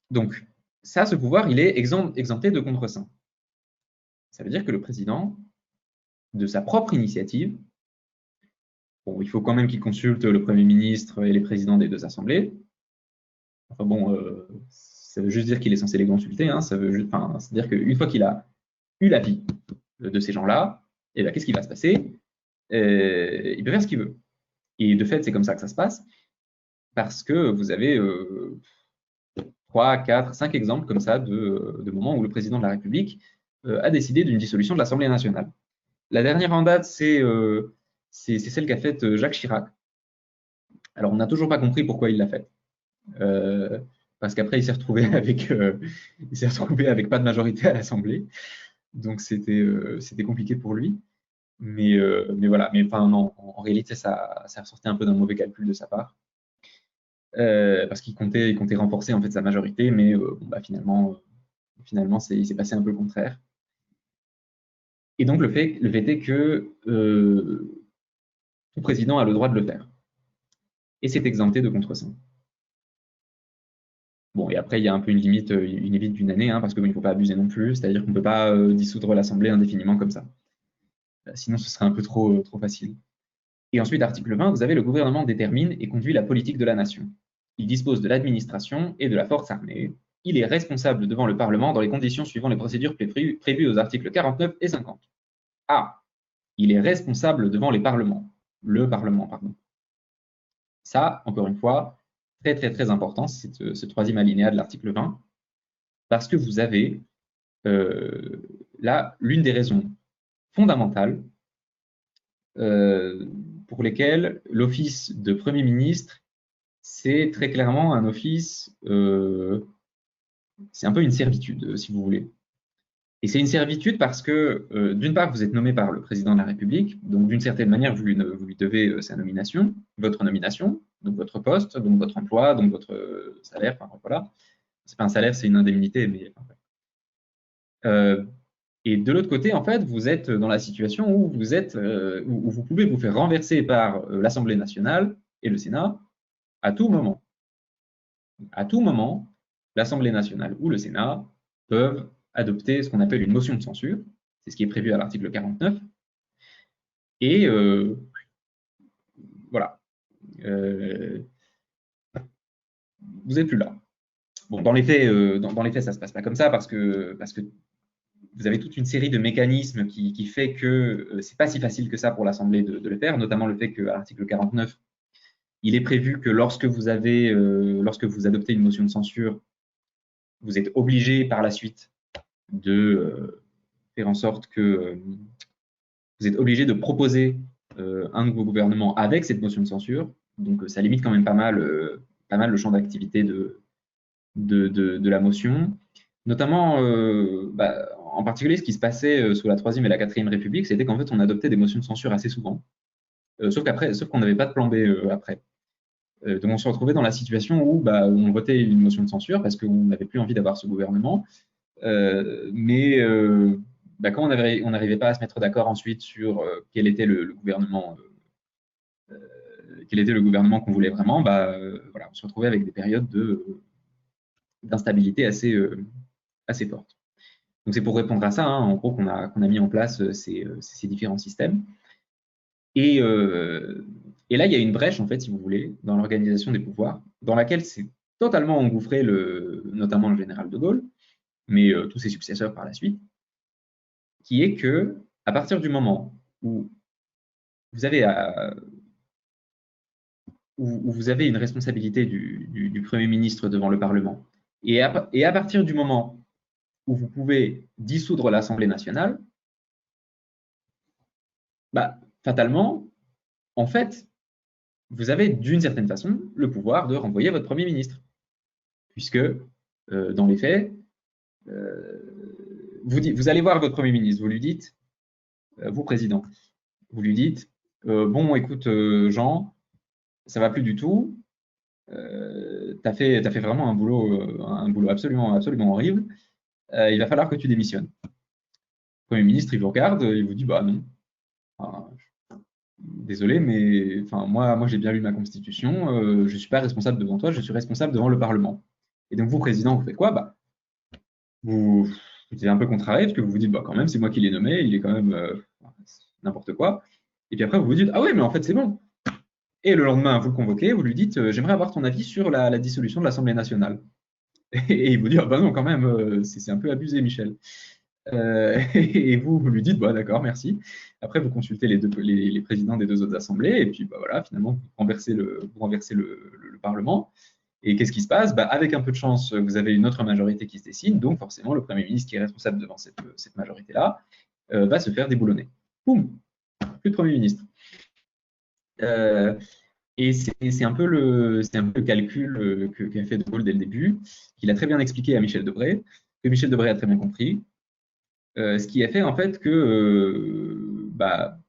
Speaker 2: Donc, ça, ce pouvoir, il est exempté de contreseing. Ça veut dire que le président, de sa propre initiative, bon, il faut quand même qu'il consulte le Premier ministre et les présidents des deux assemblées. Enfin bon, ça veut juste dire qu'il est censé les consulter. Hein, c'est-à-dire qu'une fois qu'il a eu l'avis de ces gens-là, eh bien, qu'est-ce qui va se passer? Il peut faire ce qu'il veut. Et de fait, c'est comme ça que ça se passe, parce que vous avez 3, 4, 5 exemples comme ça de moments où le président de la République a décidé d'une dissolution de l'Assemblée nationale. La dernière en date, c'est celle qu'a faite Jacques Chirac. Alors, on n'a toujours pas compris pourquoi il l'a faite. Parce qu'après, il s'est retrouvé avec pas de majorité à l'Assemblée. Donc, c'était compliqué pour lui. Mais voilà. Mais enfin, non, en réalité, ça ressortait un peu d'un mauvais calcul de sa part. Parce qu'il comptait renforcer en fait sa majorité, mais bon, bah, finalement, il s'est passé un peu le contraire. Et donc, le fait est que tout président a le droit de le faire. Et c'est exempté de contreseing. Bon, et après, il y a un peu une limite d'une année, hein, parce qu'il ne faut pas abuser non plus, c'est-à-dire qu'on ne peut pas dissoudre l'Assemblée indéfiniment comme ça. Sinon, ce serait un peu trop facile. Et ensuite, article 20, vous avez le gouvernement détermine et conduit la politique de la nation. Il dispose de l'administration et de la force armée. Il est responsable devant le Parlement dans les conditions suivant les procédures prévues aux articles 49 et 50. Ah, il est responsable devant le Parlement, pardon. Ça, encore une fois, très très très important, c'est ce troisième alinéa de l'article 20, parce que vous avez là l'une des raisons fondamentales pour lesquelles l'office de Premier ministre, c'est très clairement un office, c'est un peu une servitude, si vous voulez. Et c'est une servitude parce que, d'une part, vous êtes nommé par le président de la République, donc d'une certaine manière, vous lui devez sa nomination, votre nomination, donc votre poste, donc votre emploi, donc votre salaire, enfin voilà. C'est pas un salaire, c'est une indemnité, mais et de l'autre côté, en fait, vous êtes dans la situation où où vous pouvez vous faire renverser par l'Assemblée nationale et le Sénat à tout moment. À tout moment, l'Assemblée nationale ou le Sénat peuvent adopter ce qu'on appelle une motion de censure. C'est ce qui est prévu à l'article 49. Et voilà. Vous n'êtes plus là. Bon, dans les faits, ça ne se passe pas comme ça parce que vous avez toute une série de mécanismes qui fait que c'est pas si facile que ça pour l'Assemblée de le faire, notamment le fait qu'à l'article 49, il est prévu que lorsque vous adoptez une motion de censure, vous êtes obligé par la suite de faire en sorte que vous êtes obligé de proposer un nouveau gouvernement avec cette motion de censure. Donc, ça limite quand même pas mal le champ d'activité de la motion. Notamment, en particulier, ce qui se passait sous la 3e et la 4e République, c'était qu'en fait, on adoptait des motions de censure assez souvent. Sauf qu'on n'avait pas de plan B après. Donc, on se retrouvait dans la situation où on votait une motion de censure parce qu'on n'avait plus envie d'avoir ce gouvernement. Mais quand on n'arrivait pas à se mettre d'accord ensuite sur quel était le gouvernement qu'on voulait vraiment, voilà, on se retrouvait avec des périodes d'instabilité assez fortes. Donc c'est pour répondre à ça, hein, en gros, qu'on a mis en place ces différents systèmes. Et là, il y a une brèche, en fait, si vous voulez, dans l'organisation des pouvoirs, dans laquelle s'est totalement engouffré notamment le général de Gaulle, mais tous ses successeurs par la suite, qui est que à partir du moment où vous avez une responsabilité du Premier ministre devant le Parlement, et à partir du moment où vous pouvez dissoudre l'Assemblée nationale, fatalement, en fait, vous avez d'une certaine façon le pouvoir de renvoyer votre Premier ministre, puisque dans les faits, vous allez voir votre Premier ministre, vous lui dites, vous président, vous lui dites, bon, écoute, Jean, ça va plus du tout, t'as fait vraiment un boulot absolument horrible, il va falloir que tu démissionnes. Le Premier ministre, il vous regarde, il vous dit, bah non, enfin, désolé, mais enfin, moi j'ai bien lu ma constitution, je ne suis pas responsable devant toi, je suis responsable devant le Parlement. Et donc vous, président, vous faites quoi? Bah, vous êtes un peu contrarié, parce que vous vous dites, bah quand même, c'est moi qui l'ai nommé, il est quand même n'importe quoi. Et puis après, vous vous dites, ah oui, mais en fait, c'est bon. Et le lendemain, vous le convoquez, vous lui dites, j'aimerais avoir ton avis sur la dissolution de l'Assemblée nationale. Et il vous dit, ah bah non, quand même, c'est un peu abusé, Michel. Et vous lui dites, bah, d'accord, merci. Après, vous consultez les présidents des deux autres assemblées, et puis bah, voilà, finalement, vous renversez le Parlement. Et qu'est-ce qui se passe? Bah, avec un peu de chance, vous avez une autre majorité qui se dessine, donc forcément, le Premier ministre qui est responsable devant cette majorité-là va se faire déboulonner. Boum, plus de Premier ministre. Et c'est un peu le calcul qu'a fait De Gaulle dès le début, qu'il a très bien expliqué à Michel Debré, que Michel Debré a très bien compris, ce qui a fait en fait que, bah,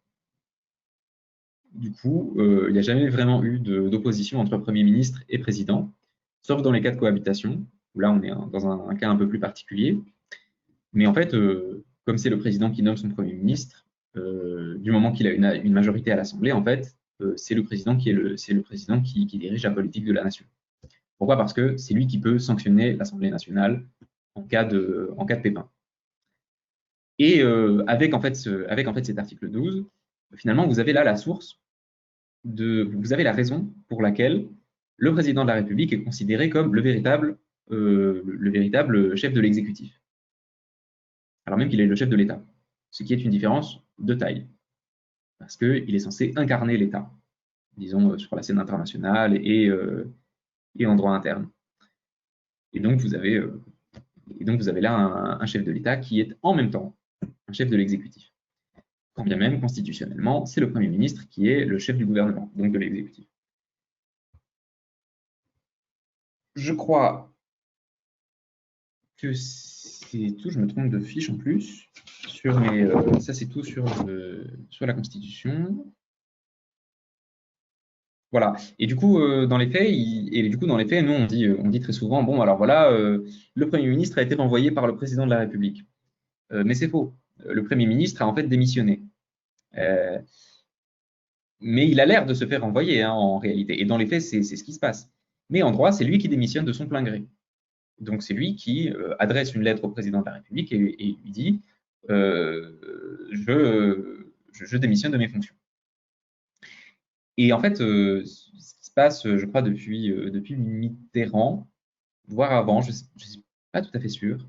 Speaker 2: du coup, il n'y a jamais vraiment eu d'opposition entre Premier ministre et Président, sauf dans les cas de cohabitation, où là on est dans un cas un peu plus particulier. Mais en fait, comme c'est le Président qui nomme son Premier ministre, du moment qu'il a une majorité à l'Assemblée, en fait, c'est le Président qui dirige la politique de la nation. Pourquoi? Parce que c'est lui qui peut sanctionner l'Assemblée nationale en cas de pépin. Et avec en fait cet article 12, finalement, vous avez là la source vous avez la raison pour laquelle le président de la République est considéré comme le véritable chef de l'exécutif, alors même qu'il est le chef de l'État, ce qui est une différence de taille, parce qu'il est censé incarner l'État, disons, sur la scène internationale et en droit interne. Et donc, vous avez là un chef de l'État qui est en même temps un chef de l'exécutif. Quand bien même, constitutionnellement, c'est le Premier ministre qui est le chef du gouvernement, donc de l'exécutif. Je crois que c'est tout. Je me trompe de fiche en plus. Ça, c'est tout sur la Constitution. Voilà. Et du coup, dans les faits, nous, on dit très souvent, bon, alors voilà, le Premier ministre a été renvoyé par le Président de la République. Mais c'est faux. Le Premier ministre a en fait démissionné. Mais il a l'air de se faire renvoyer, hein, en réalité. Et dans les faits, c'est ce qui se passe. Mais en droit, c'est lui qui démissionne de son plein gré. Donc c'est lui qui adresse une lettre au président de la République et lui dit je démissionne de mes fonctions. Et en fait, ce qui se passe, je crois, depuis Mitterrand, voire avant, je ne suis pas tout à fait sûr.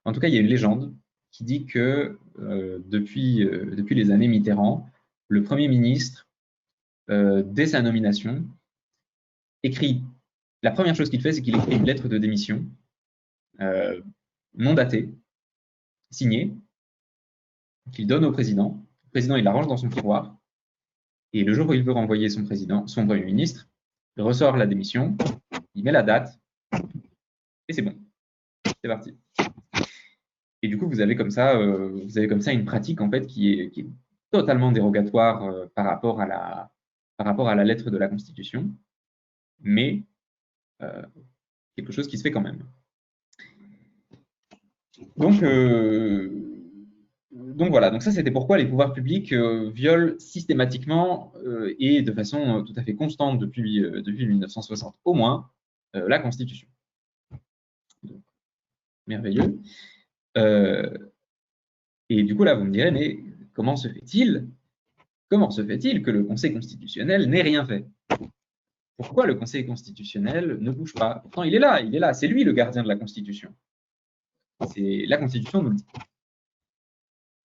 Speaker 2: En tout cas, il y a une légende qui dit que depuis les années Mitterrand, le Premier ministre, dès sa nomination, la première chose qu'il fait, c'est qu'il écrit une lettre de démission non datée, signée, qu'il donne au président. Le président, il la range dans son tiroir. Et le jour où il veut renvoyer son Premier ministre, il ressort la démission, il met la date, et c'est bon. C'est parti. Et du coup, vous avez comme ça une pratique en fait qui est totalement dérogatoire par rapport à la lettre de la Constitution, mais quelque chose qui se fait quand même. Donc voilà, donc ça c'était pourquoi les pouvoirs publics violent systématiquement et de façon tout à fait constante depuis 1960 au moins la Constitution. Donc, merveilleux. Et du coup là vous me direz, mais comment se fait-il que le Conseil constitutionnel n'ait rien fait? Pourquoi le Conseil constitutionnel ne bouge pas? Pourtant il est là, c'est lui le gardien de la Constitution. C'est la Constitution nous le dit.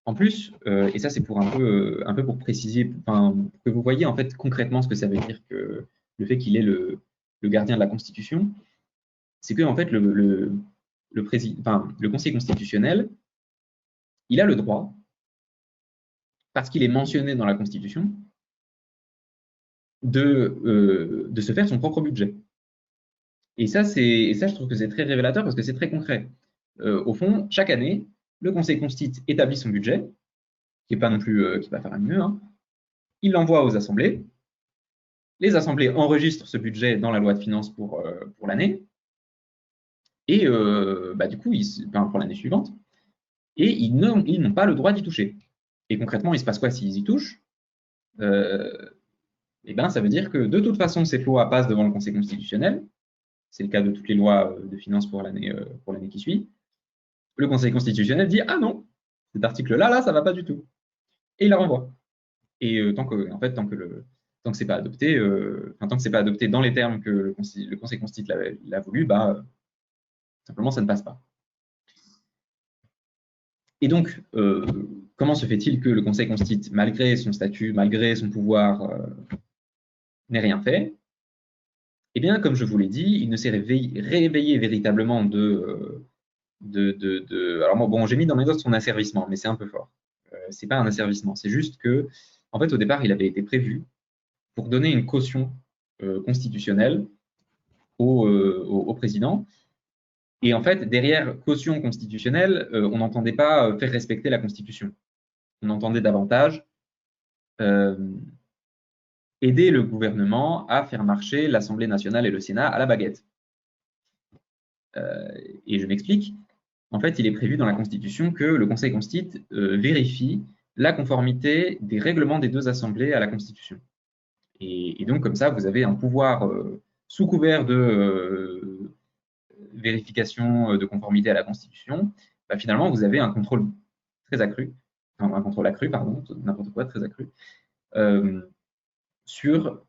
Speaker 2: En plus, et ça c'est pour un peu pour préciser, que vous voyez en fait concrètement ce que ça veut dire que le fait qu'il est le gardien de la Constitution, c'est que en fait le Conseil constitutionnel, il a le droit, parce qu'il est mentionné dans la Constitution, de se faire son propre budget. Et ça, je trouve que c'est très révélateur parce que c'est très concret. Au fond, chaque année, le Conseil constitue établit son budget, qui n'est pas non plus qui va faire un mieux, hein. Il l'envoie aux assemblées. Les assemblées enregistrent ce budget dans la loi de finances pour l'année. Et du coup, pour l'année suivante. Et ils n'ont pas le droit d'y toucher. Et concrètement, il se passe quoi s'ils y touchent? Ça veut dire que de toute façon, cette loi passe devant le Conseil constitutionnel. C'est le cas de toutes les lois de finances pour l'année qui suit. Le Conseil constitutionnel dit « Ah non, cet article-là, ça ne va pas du tout ». Et il la renvoie. Et tant que c'est pas adopté, tant que c'est pas adopté dans les termes que le Conseil constitutionnel l'a voulu, simplement ça ne passe pas. Et donc, comment se fait-il que le Conseil constitutionnel, malgré son statut, malgré son pouvoir, n'ait rien fait? Eh bien, comme je vous l'ai dit, il ne s'est réveillé véritablement alors bon, j'ai mis dans mes notes son asservissement, mais c'est un peu fort. C'est pas un asservissement, c'est juste que, en fait, au départ, il avait été prévu pour donner une caution constitutionnelle au président. Et en fait, derrière caution constitutionnelle, on n'entendait pas faire respecter la Constitution. On entendait davantage aider le gouvernement à faire marcher l'Assemblée nationale et le Sénat à la baguette. Et je m'explique. En fait, il est prévu dans la Constitution que le Conseil constitue vérifie la conformité des règlements des deux assemblées à la Constitution. Et donc, comme ça, vous avez un pouvoir sous couvert de vérification de conformité à la Constitution. Finalement, vous avez un contrôle très accru, enfin, un contrôle accru, pardon, n'importe quoi, très accru, sur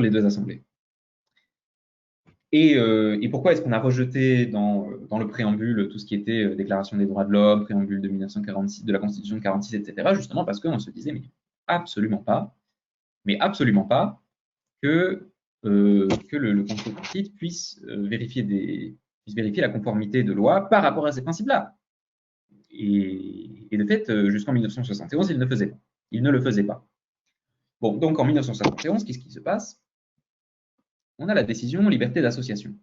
Speaker 2: les deux assemblées. Et pourquoi est-ce qu'on a rejeté dans le préambule tout ce qui était Déclaration des droits de l'homme, préambule de 1946, de la Constitution de 46, etc. Justement parce qu'on se disait, mais absolument pas que le Conseil constitutionnel puisse vérifier la conformité de loi par rapport à ces principes-là. Et de fait, jusqu'en 1971, il ne le faisait pas. Bon, donc en 1971, qu'est-ce qui se passe? On a la décision liberté d'association.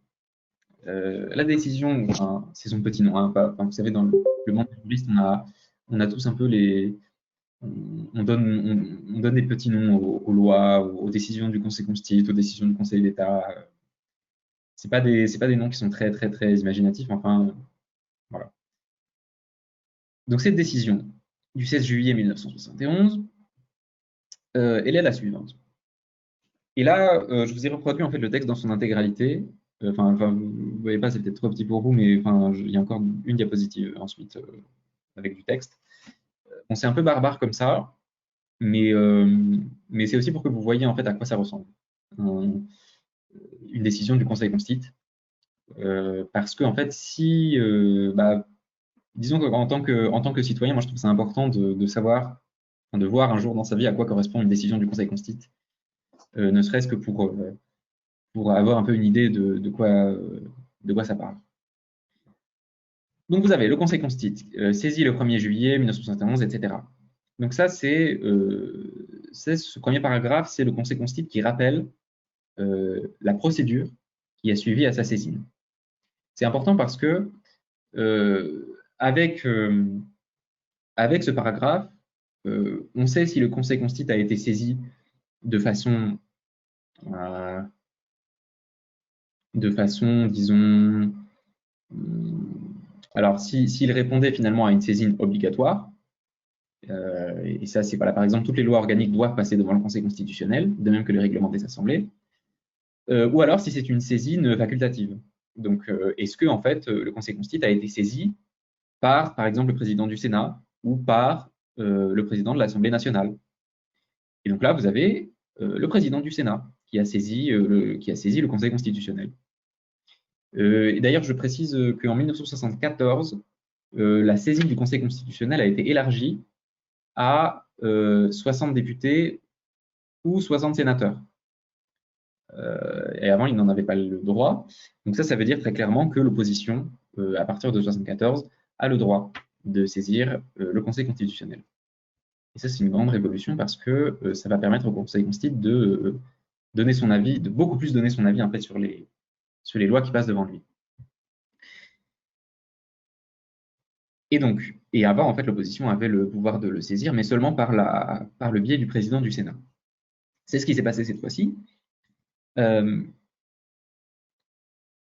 Speaker 2: La décision, enfin, c'est son petit nom, hein, vous savez, dans le monde des juristes, on a tous un peu on donne des petits noms aux lois, aux décisions du Conseil constitutionnel, aux décisions du Conseil d'État. C'est pas des noms qui sont très, très, très imaginatifs, enfin, voilà. Donc cette décision du 16 juillet 1971, elle est la suivante. Et là, je vous ai reproduit en fait le texte dans son intégralité. Enfin, vous voyez pas, c'est peut-être trop petit pour vous, mais enfin, il y a encore une diapositive ensuite avec du texte. Bon, c'est un peu barbare comme ça, mais c'est aussi pour que vous voyez en fait à quoi ça ressemble. Une décision du Conseil constitutionnel. Parce que en fait, si, disons qu'en tant que citoyen, moi je trouve ça important de savoir, de voir un jour dans sa vie à quoi correspond une décision du Conseil constitutionnel. Ne serait-ce que pour avoir un peu une idée de quoi ça parle. Donc vous avez le Conseil constitutionnel saisi le 1er juillet 1971, etc. Donc ça, c'est ce premier paragraphe, c'est le Conseil constitutionnel qui rappelle la procédure qui a suivi à sa saisine. C'est important parce que avec ce paragraphe, on sait si le Conseil constitutionnel a été saisi de façon, disons, alors s'il répondait finalement à une saisine obligatoire, et ça c'est voilà, par exemple, toutes les lois organiques doivent passer devant le Conseil constitutionnel, de même que les règlements des assemblées, ou alors si c'est une saisine facultative. Donc, est-ce que en fait le Conseil constitutionnel a été saisi par exemple, le président du Sénat ou par le président de l'Assemblée nationale? Et donc là, vous avez le président du Sénat qui a saisi le Conseil constitutionnel. Et d'ailleurs, je précise qu'en 1974, la saisine du Conseil constitutionnel a été élargie à 60 députés ou 60 sénateurs. Et avant, il n'en avait pas le droit. Donc ça veut dire très clairement que l'opposition, à partir de 1974, a le droit de saisir le Conseil constitutionnel. Et ça, c'est une grande révolution parce que ça va permettre au Conseil constitutionnel de donner son avis, de beaucoup plus donner son avis en fait, sur les lois qui passent devant lui. Et donc, et avant, en fait, l'opposition avait le pouvoir de le saisir, mais seulement par le biais du président du Sénat. C'est ce qui s'est passé cette fois-ci.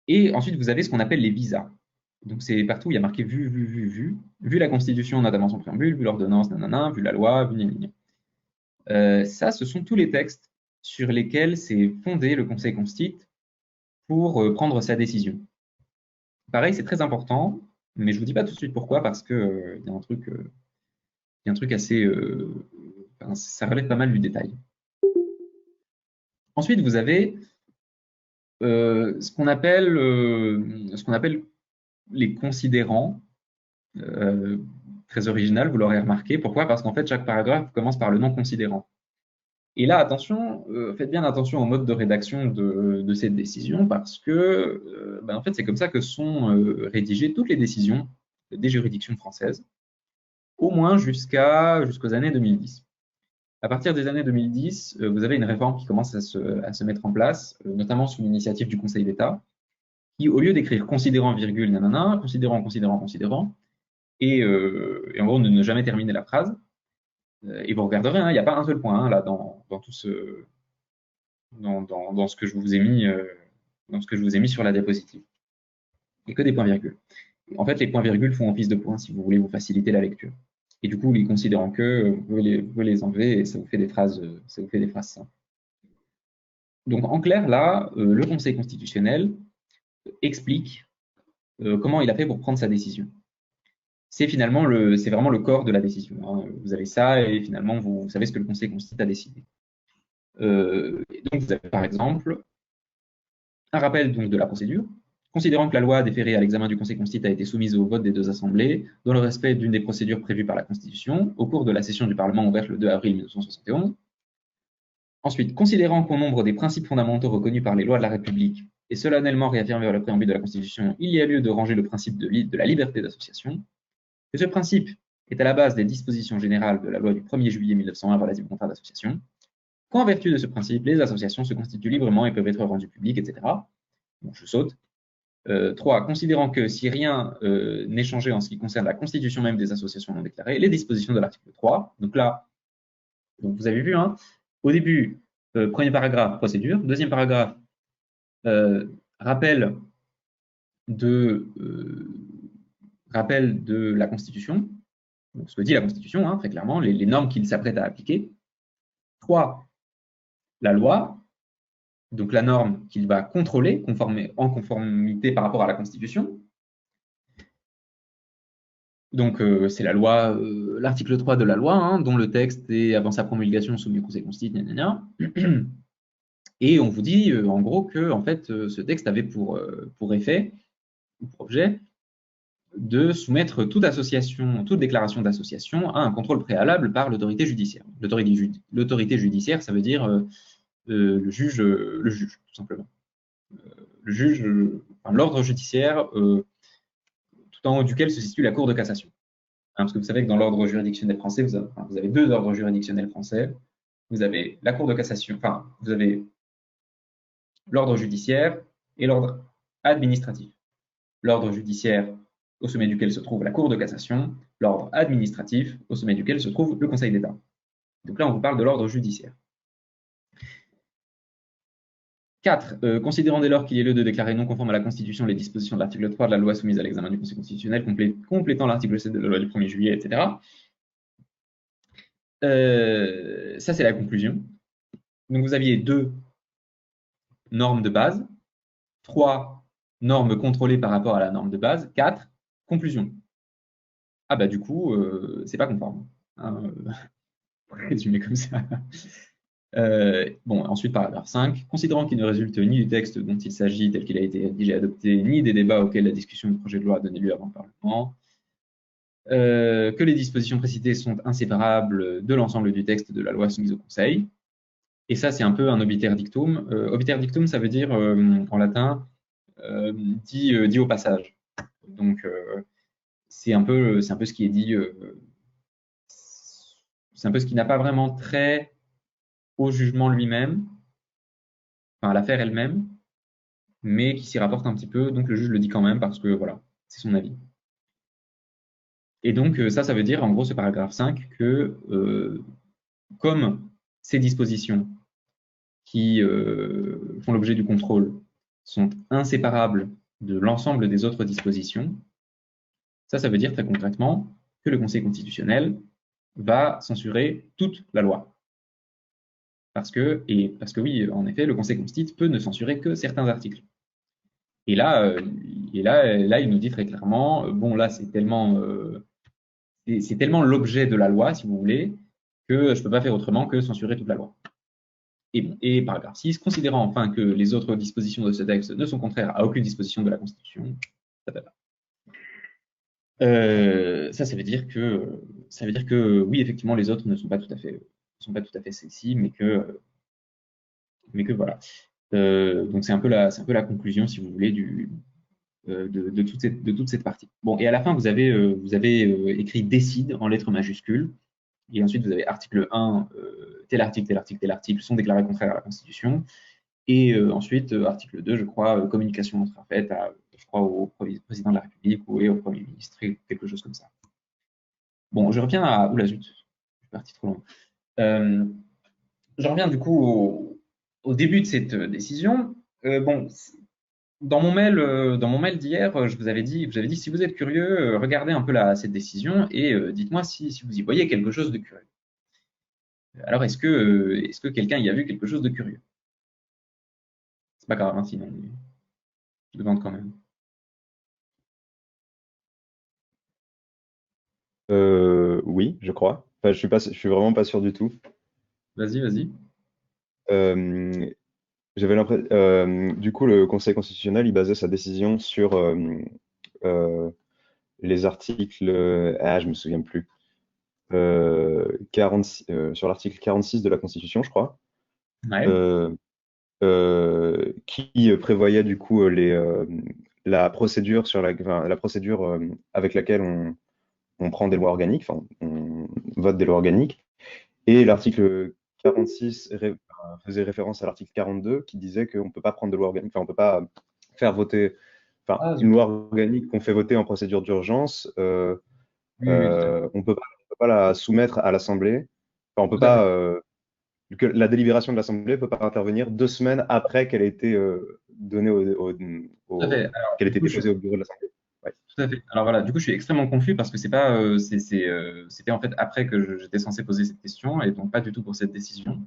Speaker 2: Et ensuite, vous avez ce qu'on appelle les visas. Donc, c'est partout où il y a marqué vu la Constitution, notamment son préambule, vu l'ordonnance, nanana, vu la loi, vu ça, ce sont tous les textes sur lesquels s'est fondé le Conseil constitutionnel pour prendre sa décision. Pareil, c'est très important, mais je ne vous dis pas tout de suite pourquoi, parce que il y a un truc assez... enfin, ça relève pas mal du détail. Ensuite, vous avez ce qu'on appelle les considérants, très original, vous l'aurez remarqué. Pourquoi? Parce qu'en fait, chaque paragraphe commence par le nom considérant. Et là, attention, faites bien attention au mode de rédaction de cette décision, parce que en fait, c'est comme ça que sont rédigées toutes les décisions des juridictions françaises, au moins jusqu'aux années 2010. À partir des années 2010, vous avez une réforme qui commence à se mettre en place, notamment sous l'initiative du Conseil d'État, qui, au lieu d'écrire considérant, virgule, nanana, considérant, considérant, considérant, et en gros, ne jamais terminer la phrase, et vous regarderez, il n'y a pas un seul point là dans tout ce dans ce que je vous ai mis sur la diapositive. Il n'y a que des points-virgules. En fait, les points-virgules font office de points si vous voulez vous faciliter la lecture. Et du coup, les considérant que, vous pouvez les enlever et ça vous fait des phrases simples. Donc, en clair, là, le Conseil constitutionnel explique comment il a fait pour prendre sa décision. C'est vraiment le corps de la décision, hein. Vous avez ça et finalement, vous savez ce que le Conseil constitutionnel a décidé. Et donc, vous avez par exemple un rappel donc, de la procédure. Considérant que la loi déférée à l'examen du Conseil constitutionnel a été soumise au vote des deux assemblées, dans le respect d'une des procédures prévues par la Constitution, au cours de la session du Parlement ouverte le 2 avril 1971. Ensuite, considérant qu'au nombre des principes fondamentaux reconnus par les lois de la République et solennellement réaffirmés dans le préambule de la Constitution, il y a lieu de ranger le principe de la liberté d'association, que ce principe est à la base des dispositions générales de la loi du 1er juillet 1901 relative au contrat d'association, qu'en vertu de ce principe, les associations se constituent librement et peuvent être rendues publiques, etc. Bon, je saute. 3. Considérant que si rien n'est changé en ce qui concerne la constitution même des associations non déclarées, les dispositions de l'article 3, donc là, vous avez vu, hein, au début, premier paragraphe, procédure, deuxième paragraphe, rappel de la Constitution, donc ce que dit la Constitution, hein, très clairement, les normes qu'il s'apprête à appliquer. 3. La loi, donc la norme qu'il va contrôler en conformité par rapport à la Constitution. Donc c'est la loi, l'article 3 de la loi, hein, dont le texte est avant sa promulgation soumis au Conseil constitutionnel. Et on vous dit en gros que en fait, ce texte avait pour effet ou pour objet de soumettre toute déclaration d'association à un contrôle préalable par l'autorité judiciaire. L'autorité judiciaire, ça veut dire le juge, tout simplement. Le juge, l'ordre judiciaire, tout en haut duquel se situe la Cour de cassation. Hein, parce que vous savez que dans l'ordre juridictionnel français, vous avez deux ordres juridictionnels français. Vous avez la Cour de cassation, enfin, vous avez l'ordre judiciaire et l'ordre administratif. L'ordre judiciaire, au sommet duquel se trouve la Cour de cassation, l'ordre administratif, au sommet duquel se trouve le Conseil d'État. Donc là, on vous parle de l'ordre judiciaire. 4. Considérant dès lors qu'il est lieu de déclarer non conforme à la Constitution les dispositions de l'article 3 de la loi soumise à l'examen du Conseil constitutionnel, complétant l'article 7 de la loi du 1er juillet, etc. Ça, c'est la conclusion. Donc, vous aviez 2 normes de base, 3 normes contrôlées par rapport à la norme de base, 4 conclusion. Ah bah du coup, c'est pas conforme. Hein, résumé comme ça. Bon, ensuite, paragraphe 5. Considérant qu'il ne résulte ni du texte dont il s'agit tel qu'il a été rédigé et adopté, ni des débats auxquels la discussion du projet de loi a donné lieu avant le Parlement, que les dispositions précitées sont inséparables de l'ensemble du texte de la loi soumise au Conseil. Et ça, c'est un peu un obiter dictum. Obiter dictum, ça veut dire, en latin, dit au passage. Donc, c'est un peu ce qui est dit c'est un peu ce qui n'a pas vraiment trait au jugement lui-même, enfin à l'affaire elle-même, mais qui s'y rapporte un petit peu, donc le juge le dit quand même parce que voilà, c'est son avis. Et donc ça veut dire en gros ce paragraphe 5 que comme ces dispositions qui font l'objet du contrôle sont inséparables de l'ensemble des autres dispositions, ça veut dire très concrètement que le Conseil constitutionnel va censurer toute la loi. Parce que oui, en effet, le Conseil constitutionnel peut ne censurer que certains articles. Et là, il nous dit très clairement, bon là c'est tellement l'objet de la loi, si vous voulez, que je ne peux pas faire autrement que censurer toute la loi. Et paragraphe 6, considérant enfin que les autres dispositions de ce texte ne sont contraires à aucune disposition de la Constitution, ça veut dire que oui, effectivement, les autres ne sont pas tout à fait celles-ci, mais que voilà. Donc c'est un peu la conclusion, si vous voulez, de toute cette partie. Bon, et à la fin, vous avez écrit décide en lettres majuscules, et ensuite vous avez article 1, tel article, tel article, tel article sont déclarés contraires à la Constitution, et ensuite article 2, je crois, communication sera faite je crois, au président de la République ou au Premier ministre, quelque chose comme ça. Bon, je reviens à... Oula, zut, je suis parti trop loin. Je reviens du coup au début de cette décision. Bon, dans mon mail d'hier, je vous avais dit si vous êtes curieux, regardez un peu cette décision et dites-moi si vous y voyez quelque chose de curieux. Alors, est-ce que quelqu'un y a vu quelque chose de curieux? C'est pas grave, hein, sinon, je demande quand même.
Speaker 4: Oui, je crois. Enfin, je suis vraiment pas sûr du tout.
Speaker 2: Vas-y, vas-y.
Speaker 4: Euh, J'avais l'impression, du coup, le Conseil constitutionnel, il basait sa décision sur les articles, je me souviens plus, 46, sur l'article 46 de la Constitution, je crois,
Speaker 2: Ouais.
Speaker 4: qui prévoyait du coup la procédure enfin, la procédure avec laquelle on prend des lois organiques, enfin, on vote des lois organiques. Et l'article 46 faisait référence à l'article 42 qui disait qu'on ne peut pas prendre de loi organique, enfin, on ne peut pas faire voter, enfin,
Speaker 2: Ah,
Speaker 4: une loi organique qu'on fait voter en procédure d'urgence,
Speaker 2: oui, tout à fait.
Speaker 4: on ne peut pas la soumettre à l'Assemblée. Enfin, on peut
Speaker 2: Tout à fait.
Speaker 4: pas, que la délibération de l'Assemblée ne peut pas intervenir 2 semaines après qu'elle ait été donnée
Speaker 2: Tout à fait. Alors,
Speaker 4: qu'elle ait
Speaker 2: du
Speaker 4: été
Speaker 2: coup,
Speaker 4: déposée au bureau de l'Assemblée. Ouais.
Speaker 2: tout à fait. Alors voilà, du coup, je suis extrêmement confus parce que c'est pas, c'était en fait après que j'étais censé poser cette question et donc pas du tout pour cette décision.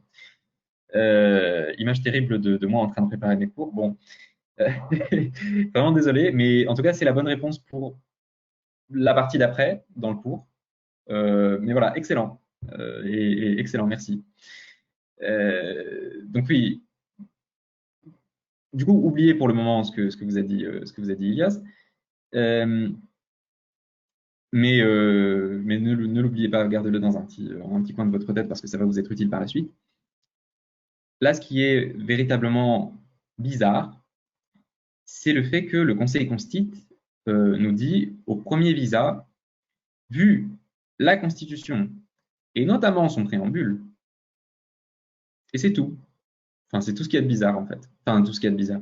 Speaker 2: Image terrible de moi en train de préparer mes cours. Bon, vraiment désolé, mais en tout cas, c'est la bonne réponse pour la partie d'après dans le cours. Mais voilà, excellent. Et excellent, merci. Donc oui, du coup, oubliez pour le moment ce que vous a dit, Ilias. Mais ne l'oubliez pas, gardez-le dans un petit coin de votre tête parce que ça va vous être utile par la suite. Là, ce qui est véritablement bizarre, c'est le fait que le Conseil constitue nous dit au premier visa, vu la Constitution et notamment son préambule, et c'est tout. Enfin, c'est tout ce qu'il y a de bizarre en fait. Enfin, tout ce qu'il y a de bizarre.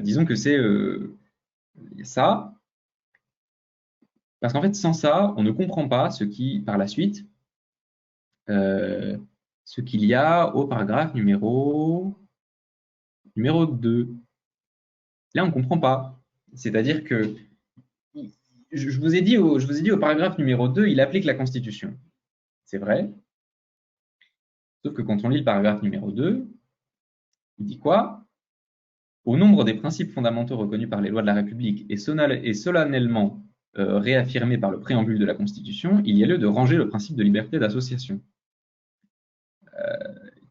Speaker 2: Disons que c'est ça, parce qu'en fait, sans ça, on ne comprend pas ce qui, par la suite, ce qu'il y a au paragraphe numéro 2. Là, on ne comprend pas. C'est-à-dire que je vous ai dit au paragraphe numéro 2, il applique la Constitution. C'est vrai. Sauf que quand on lit le paragraphe numéro 2, il dit quoi? Au nombre des principes fondamentaux reconnus par les lois de la République et solennellement réaffirmés par le préambule de la Constitution, il y a lieu de ranger le principe de liberté d'association. Il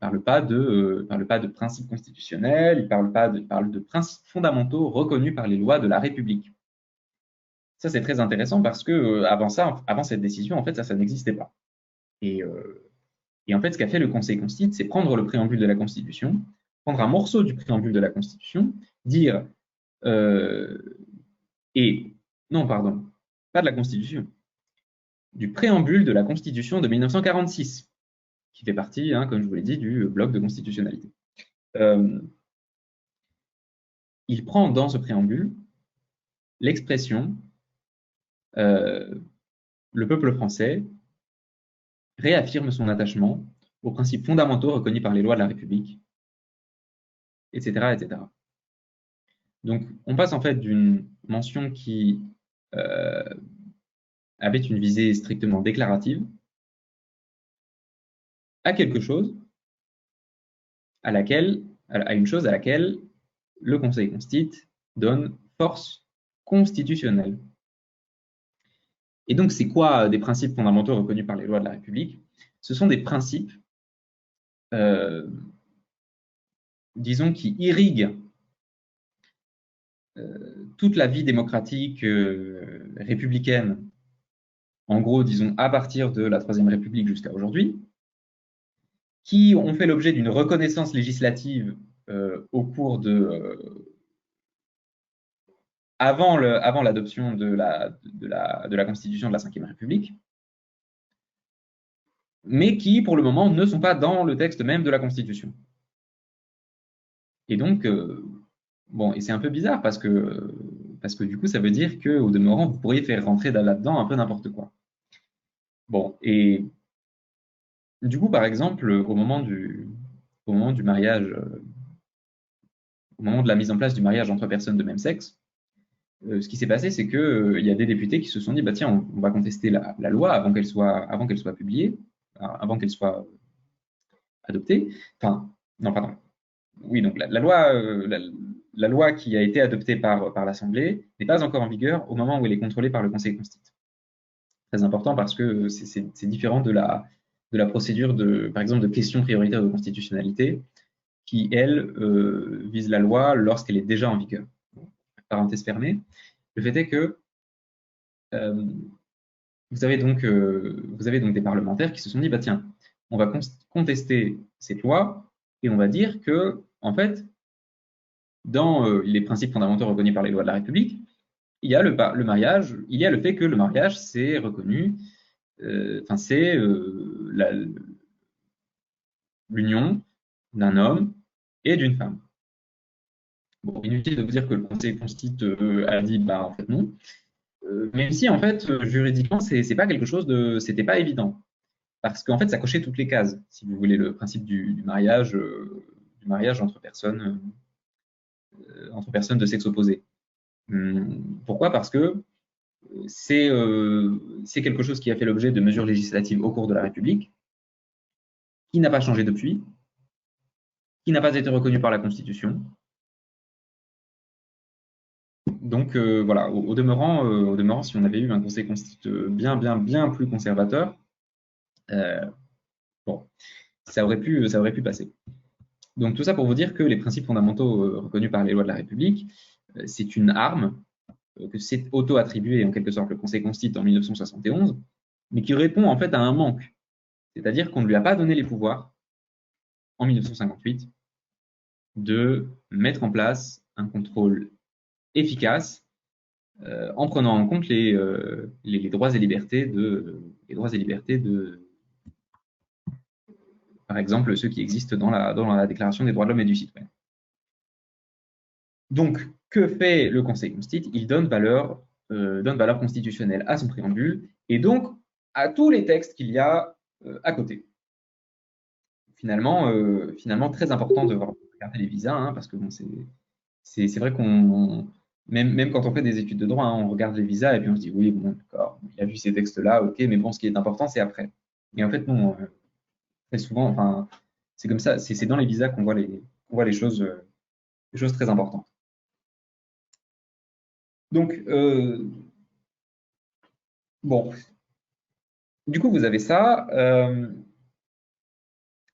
Speaker 2: ne parle pas de principes constitutionnels, il parle de principes fondamentaux reconnus par les lois de la République. Ça, c'est très intéressant parce que avant cette décision, en fait, ça n'existait pas. Et en fait, ce qu'a fait le Conseil constitutionnel, c'est prendre le préambule de la Constitution, prendre un morceau du préambule de la Constitution, dire non, pardon, pas de la Constitution, du préambule de la Constitution de 1946. qui fait partie, hein, comme je vous l'ai dit, du bloc de constitutionnalité. Il prend dans ce préambule l'expression « le peuple français réaffirme son attachement aux principes fondamentaux reconnus par les lois de la République », etc., etc. Donc, on passe en fait d'une mention qui avait une visée strictement déclarative à quelque chose à une chose à laquelle le Conseil constitue donne force constitutionnelle. Et donc, c'est quoi des principes fondamentaux reconnus par les lois de la République? Ce sont des principes, disons, qui irriguent toute la vie démocratique républicaine, en gros, disons, à partir de la Troisième République jusqu'à aujourd'hui, qui ont fait l'objet d'une reconnaissance législative au cours de avant l'adoption de la Constitution de la Ve République, mais qui, pour le moment, ne sont pas dans le texte même de la Constitution. Et donc, bon, et c'est un peu bizarre parce que du coup, ça veut dire qu'au demeurant, vous pourriez faire rentrer là-dedans un peu n'importe quoi. Bon, et du coup, par exemple, au moment du mariage, au moment de la mise en place du mariage entre personnes de même sexe, ce qui s'est passé, c'est qu'il y a des députés qui se sont dit, bah tiens, on va contester la loi avant qu'elle soit publiée, avant qu'elle soit adoptée. Enfin, non, pardon. Oui, donc la loi qui a été adoptée par l'Assemblée n'est pas encore en vigueur au moment où elle est contrôlée par le Conseil constitutionnel. Très important parce que c'est différent de la procédure par exemple, de questions prioritaires de constitutionnalité qui, elle, vise la loi lorsqu'elle est déjà en vigueur. Parenthèse fermée. Le fait est que vous avez donc des parlementaires qui se sont dit, bah tiens, on va contester cette loi et on va dire que, en fait, dans les principes fondamentaux reconnus par les lois de la République, il y a le mariage, il y a le fait que le mariage, c'est reconnu, c'est l'union d'un homme et d'une femme. Bon, inutile de vous dire que le Conseil constitue a dit, bah en fait non. Même si en fait, juridiquement, c'est pas quelque chose c'était pas évident. Parce qu'en fait, ça cochait toutes les cases, si vous voulez, le principe du mariage entre personnes de sexe opposé. Pourquoi? Parce que c'est quelque chose qui a fait l'objet de mesures législatives au cours de la République, qui n'a pas changé depuis, qui n'a pas été reconnu par la Constitution. Donc voilà, au demeurant, si on avait eu un Conseil constitutionnel bien plus conservateur, bon, ça aurait pu passer. Donc tout ça pour vous dire que les principes fondamentaux reconnus par les lois de la République, c'est une arme que s'est auto-attribué en quelque sorte le Conseil constitutionnel en 1971, mais qui répond en fait à un manque. C'est-à-dire qu'on ne lui a pas donné les pouvoirs en 1958 de mettre en place un contrôle efficace en prenant en compte les droits et libertés par exemple, ceux qui existent dans la Déclaration des droits de l'homme et du citoyen. Donc, que fait le Conseil constitutionnel? Il donne valeur constitutionnelle à son préambule et donc à tous les textes qu'il y a à côté. Finalement, très important de regarder les visas, hein, parce que bon, c'est vrai qu'on même quand on fait des études de droit, hein, on regarde les visas et puis on se dit oui, bon, d'accord, il a vu ces textes-là, ok, mais bon, ce qui est important, c'est après. Et en fait, non, très souvent, enfin, c'est comme ça, c'est dans les visas qu'on voit les choses très importantes. Donc, bon, du coup, vous avez ça.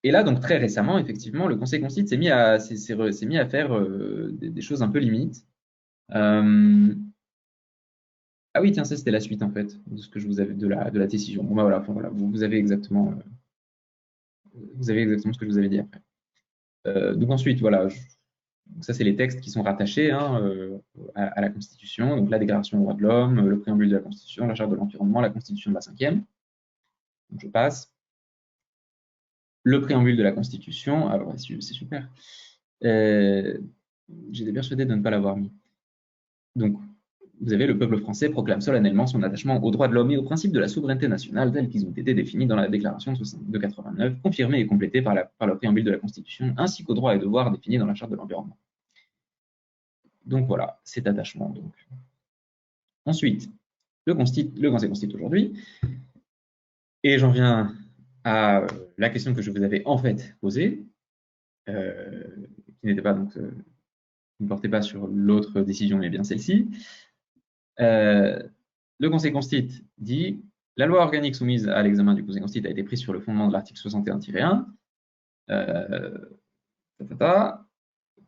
Speaker 2: Et là, donc très récemment, effectivement, le Conseil constitutionnel s'est mis à faire des choses un peu limites. Ah oui, tiens, ça c'était la suite en fait de ce que je vous avais de la décision. Bon bah voilà, enfin, voilà, vous avez exactement ce que je vous avais dit après. Donc ensuite, voilà, ça c'est les textes qui sont rattachés hein, à la Constitution. Donc la Déclaration des droits de l'homme, le préambule de la Constitution, la Charte de l'environnement, la Constitution de la 5e. Donc je passe. le préambule de la Constitution. Alors, c'est super. J'étais persuadé de ne pas l'avoir mis. Donc, vous avez le peuple français proclame solennellement son attachement aux droits de l'homme et aux principes de la souveraineté nationale tels qu'ils ont été définis dans la déclaration de 89, confirmés et complétés par le préambule de la Constitution, ainsi qu'aux droits et devoirs définis dans la Charte de l'environnement. Donc voilà, cet attachement. Donc. Ensuite, le Conseil constitue aujourd'hui, et j'en viens à la question que je vous avais en fait posée, qui n'était pas donc ne portait pas sur l'autre décision, mais bien celle-ci. Le Conseil constitue dit « La loi organique soumise à l'examen du Conseil constitue a été prise sur le fondement de l'article 61-1.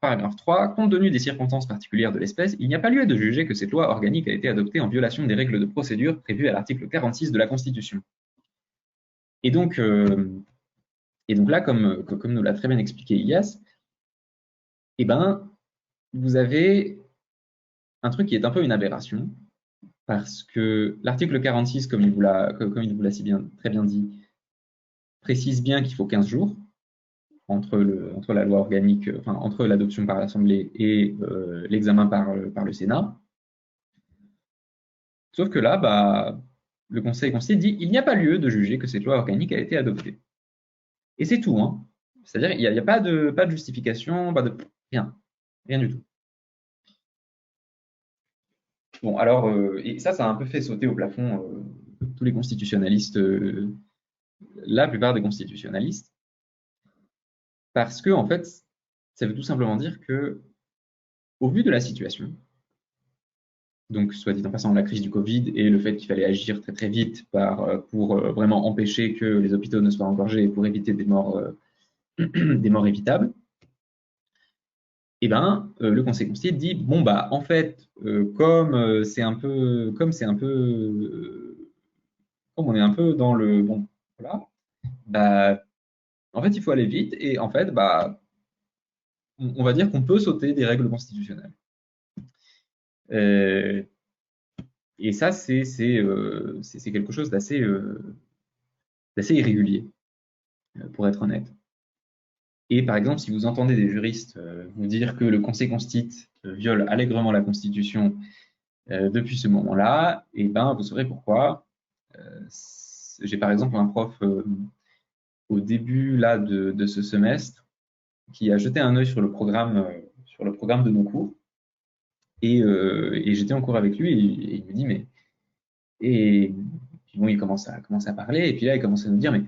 Speaker 2: Paragraphe 3. Compte tenu des circonstances particulières de l'espèce, il n'y a pas lieu de juger que cette loi organique a été adoptée en violation des règles de procédure prévues à l'article 46 de la Constitution. » Et donc là, comme nous l'a très bien expliqué Ilias, eh ben, vous avez un truc qui est un peu une aberration, parce que l'article 46, comme il vous l'a très bien dit, précise bien qu'il faut 15 jours entre la loi organique, enfin entre l'adoption par l'Assemblée et l'examen par le Sénat. Sauf que là, bah, le Conseil constitue dit il n'y a pas lieu de juger que cette loi organique a été adoptée. Et c'est tout, hein. C'est-à-dire il n'y a pas de justification, pas de rien du tout. Bon, alors, et ça a un peu fait sauter au plafond tous les constitutionnalistes, la plupart des constitutionnalistes, parce que, en fait, ça veut tout simplement dire que, au vu de la situation, donc, soit dit en passant, la crise du Covid et le fait qu'il fallait agir très très vite pour vraiment empêcher que les hôpitaux ne soient engorgés et pour éviter des morts évitables, eh ben, le Conseil constitutionnel dit bon bah en fait comme on est un peu dans le bon voilà, bah en fait il faut aller vite et en fait bah on va dire qu'on peut sauter des règles constitutionnelles. Et ça c'est quelque chose d'assez irrégulier pour être honnête. Et par exemple, si vous entendez des juristes vous dire que le Conseil constitutionnel viole allègrement la Constitution depuis ce moment-là, et ben vous saurez pourquoi. J'ai par exemple un prof au début là de ce semestre qui a jeté un œil sur le programme de nos cours, et j'étais en cours avec lui et il me dit mais et puis bon il commence à parler et puis là il commence à nous dire mais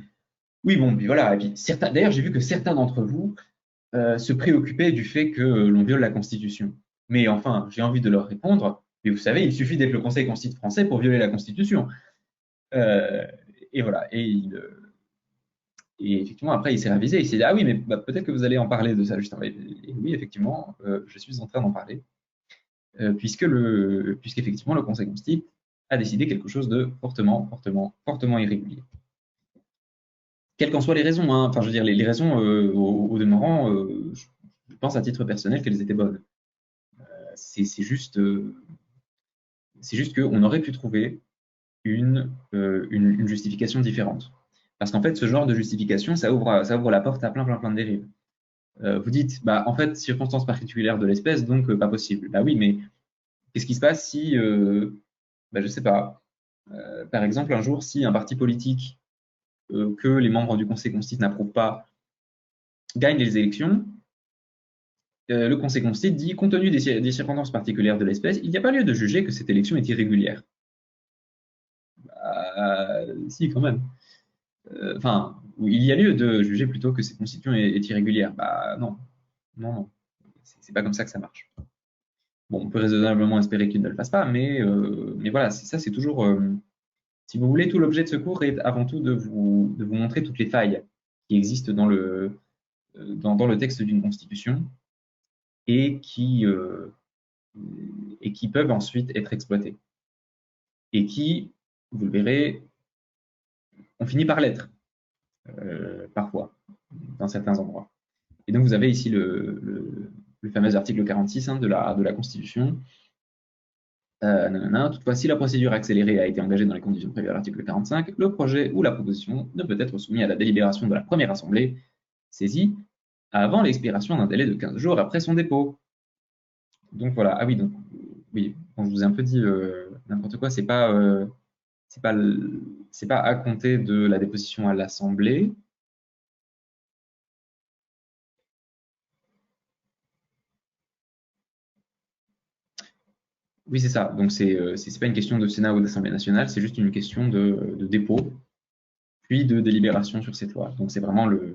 Speaker 2: oui bon puis voilà et puis d'ailleurs j'ai vu que certains d'entre vous se préoccupaient du fait que l'on viole la Constitution. Mais enfin, j'ai envie de leur répondre, mais vous savez, il suffit d'être le Conseil constitutionnel français pour violer la Constitution. Et voilà. Et effectivement, après, il s'est révisé. Il s'est dit, ah oui, mais bah, peut-être que vous allez en parler de ça juste après. Et oui, effectivement, je suis en train d'en parler, puisqu'effectivement, le Conseil constitutionnel a décidé quelque chose de fortement irrégulier. Quelles qu'en soient les raisons, hein. Enfin, je veux dire, les raisons, au demeurant, je pense à titre personnel qu'elles étaient bonnes. C'est juste qu'on aurait pu trouver une justification différente. Parce qu'en fait, ce genre de justification, ça ouvre la porte à plein de dérives. Vous dites, bah, en fait, circonstances particulières de l'espèce, donc pas possible. Bah oui, mais qu'est-ce qui se passe si, bah, je sais pas, par exemple, un jour, si un parti politique que les membres du Conseil constitutionnel n'approuvent pas gagne les élections, le Conseil constitutionnel dit, compte tenu des circonstances particulières de l'espèce, il n'y a pas lieu de juger que cette élection est irrégulière. Si, quand même. Enfin, il y a lieu de juger plutôt que cette constitution est irrégulière. Bah non. C'est pas comme ça que ça marche. Bon, on peut raisonnablement espérer qu'il ne le fasse pas, mais voilà, ça c'est toujours... si vous voulez, tout l'objet de ce cours est avant tout de vous montrer toutes les failles qui existent dans le texte d'une constitution et qui peuvent ensuite être exploitées. Et qui, vous le verrez, on finit par l'être, parfois, dans certains endroits. Et donc vous avez ici le fameux article 46 hein, de la Constitution, Toutefois, si la procédure accélérée a été engagée dans les conditions prévues à l'article 45, le projet ou la proposition ne peut être soumis à la délibération de la première assemblée saisie avant l'expiration d'un délai de 15 jours après son dépôt. Donc voilà. Ah oui, donc oui, bon, je vous ai un peu dit n'importe quoi. C'est pas à compter de la déposition à l'Assemblée. Oui, c'est ça. Donc c'est pas une question de Sénat ou d'Assemblée nationale, c'est juste une question de dépôt, puis de délibération sur cette loi. Donc c'est vraiment le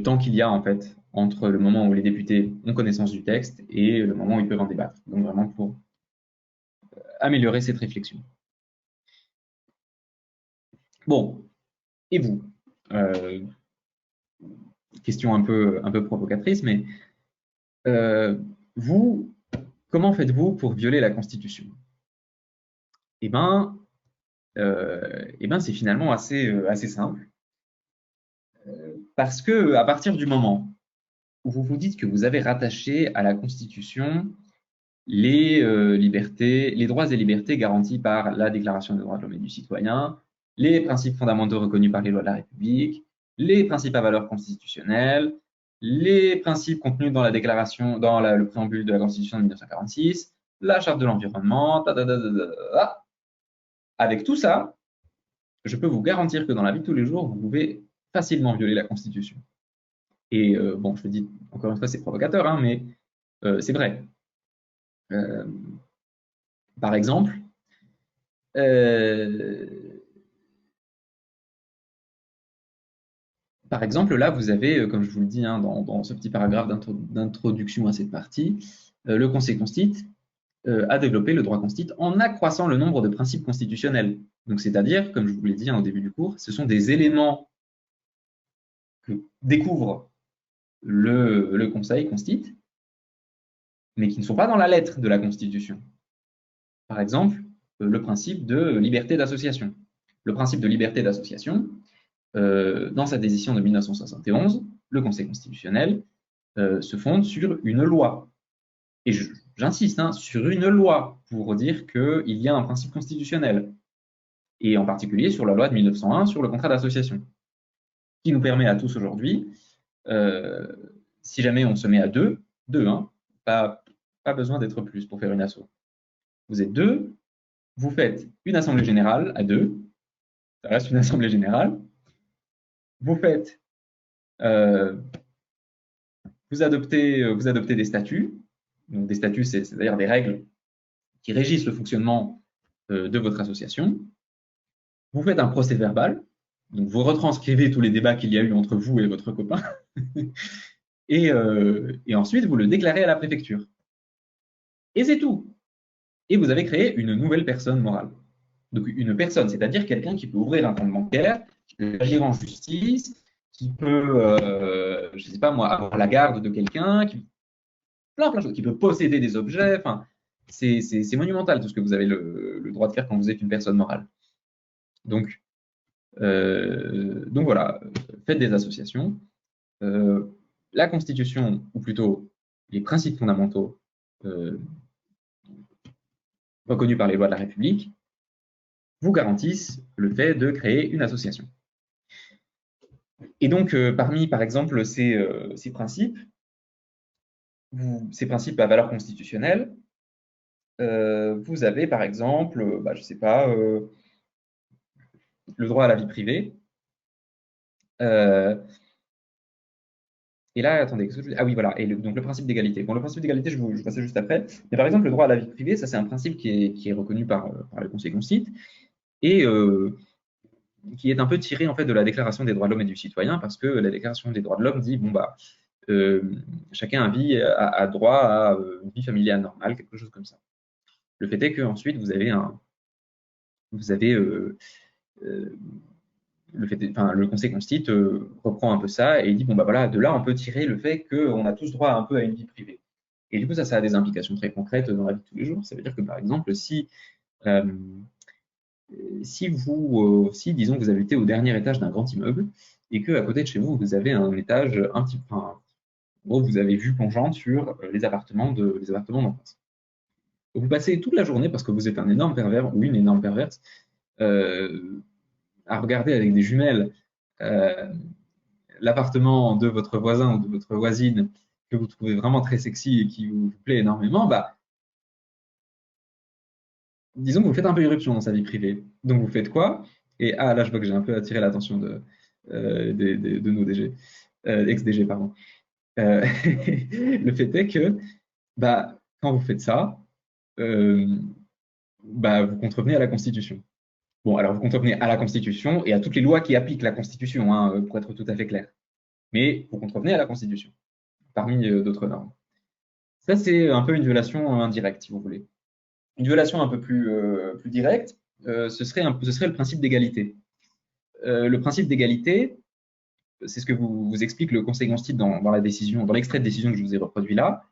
Speaker 2: temps qu'il y a en fait entre le moment où les députés ont connaissance du texte et le moment où ils peuvent en débattre. Donc vraiment pour améliorer cette réflexion. Bon, et vous? Question un peu provocatrice, mais vous, comment faites-vous pour violer la Constitution? Eh ben, c'est finalement assez simple. Parce que à partir du moment où vous vous dites que vous avez rattaché à la Constitution les droits et libertés garantis par la Déclaration des droits de l'homme et du citoyen, les principes fondamentaux reconnus par les lois de la République, les principes à valeur constitutionnelle, les principes contenus dans la déclaration, dans le préambule de la Constitution de 1946, la charte de l'environnement, avec tout ça, je peux vous garantir que dans la vie de tous les jours, vous pouvez facilement violer la Constitution. Et bon, je le dis encore une fois, c'est provocateur, hein, mais c'est vrai. Par exemple, là, vous avez, comme je vous le dis hein, dans ce petit paragraphe d'introduction à cette partie, le Conseil constitue a développé le droit constitue en accroissant le nombre de principes constitutionnels. Donc, c'est-à-dire, comme je vous l'ai dit hein, au début du cours, ce sont des éléments que découvre le Conseil constitue, mais qui ne sont pas dans la lettre de la Constitution. Par exemple, le principe de liberté d'association. Le principe de liberté d'association, dans sa décision de 1971, le Conseil constitutionnel se fonde sur une loi. Et j'insiste, hein, sur une loi, pour dire qu'il y a un principe constitutionnel. Et en particulier sur la loi de 1901 sur le contrat d'association, qui nous permet à tous aujourd'hui, si jamais on se met à deux, hein, pas besoin d'être plus pour faire une asso. Vous êtes deux, vous faites une assemblée générale à deux, ça reste une assemblée générale, vous faites, vous adoptez des statuts, donc des statuts, c'est-à-dire des règles qui régissent le fonctionnement de votre association. Vous faites un procès verbal, donc vous retranscrivez tous les débats qu'il y a eu entre vous et votre copain, et ensuite vous le déclarez à la préfecture. Et c'est tout. Et vous avez créé une nouvelle personne morale. Donc une personne, c'est-à-dire quelqu'un qui peut ouvrir un compte bancaire, qui peut agir en justice, qui peut, je ne sais pas moi, avoir la garde de quelqu'un, plein de choses, qui peut posséder des objets. Enfin, c'est monumental tout ce que vous avez le droit de faire quand vous êtes une personne morale. Donc voilà, faites des associations. La Constitution, ou plutôt les principes fondamentaux reconnus par les lois de la République, vous garantissent le fait de créer une association. Et donc, parmi, par exemple, ces principes à valeur constitutionnelle, vous avez, par exemple, je ne sais pas, le droit à la vie privée. Et là, attendez, ah oui, voilà, et donc le principe d'égalité. Bon, le principe d'égalité, je vois ça juste après. Mais par exemple, le droit à la vie privée, ça c'est un principe qui est reconnu par le Conseil constitutionnel et qui est un peu tiré en fait de la Déclaration des droits de l'homme et du citoyen, parce que la Déclaration des droits de l'homme dit bon chacun a droit à une vie familiale normale, quelque chose comme ça. Le fait est qu'ensuite vous avez le Conseil constitutionnel reprend un peu ça et dit bon voilà, de là on peut tirer le fait qu'on a tous droit un peu à une vie privée. Et du coup ça a des implications très concrètes dans la vie de tous les jours. Ça veut dire que par exemple si disons que vous habitez au dernier étage d'un grand immeuble et que à côté de chez vous vous avez un étage gros, vous avez vue plongeante sur les appartements d'en face. Vous passez toute la journée, parce que vous êtes un énorme pervers ou une énorme perverse, à regarder avec des jumelles l'appartement de votre voisin ou de votre voisine que vous trouvez vraiment très sexy et qui vous plaît énormément, bah, disons que vous faites un peu irruption dans sa vie privée. Donc vous faites quoi? Et là je vois que j'ai un peu attiré l'attention de nos DG, ex-DG, pardon. Le fait est que bah, quand vous faites ça, bah, vous contrevenez à la Constitution. Bon, alors vous contrevenez à la Constitution et à toutes les lois qui appliquent la Constitution, hein, pour être tout à fait clair. Mais vous contrevenez à la Constitution, parmi d'autres normes. Ça, c'est un peu une violation indirecte, si vous voulez. Une violation un peu plus directe, ce serait le principe d'égalité. Le principe d'égalité, c'est ce que vous explique le Conseil constitutionnel dans l'extrait de décision que je vous ai reproduit là.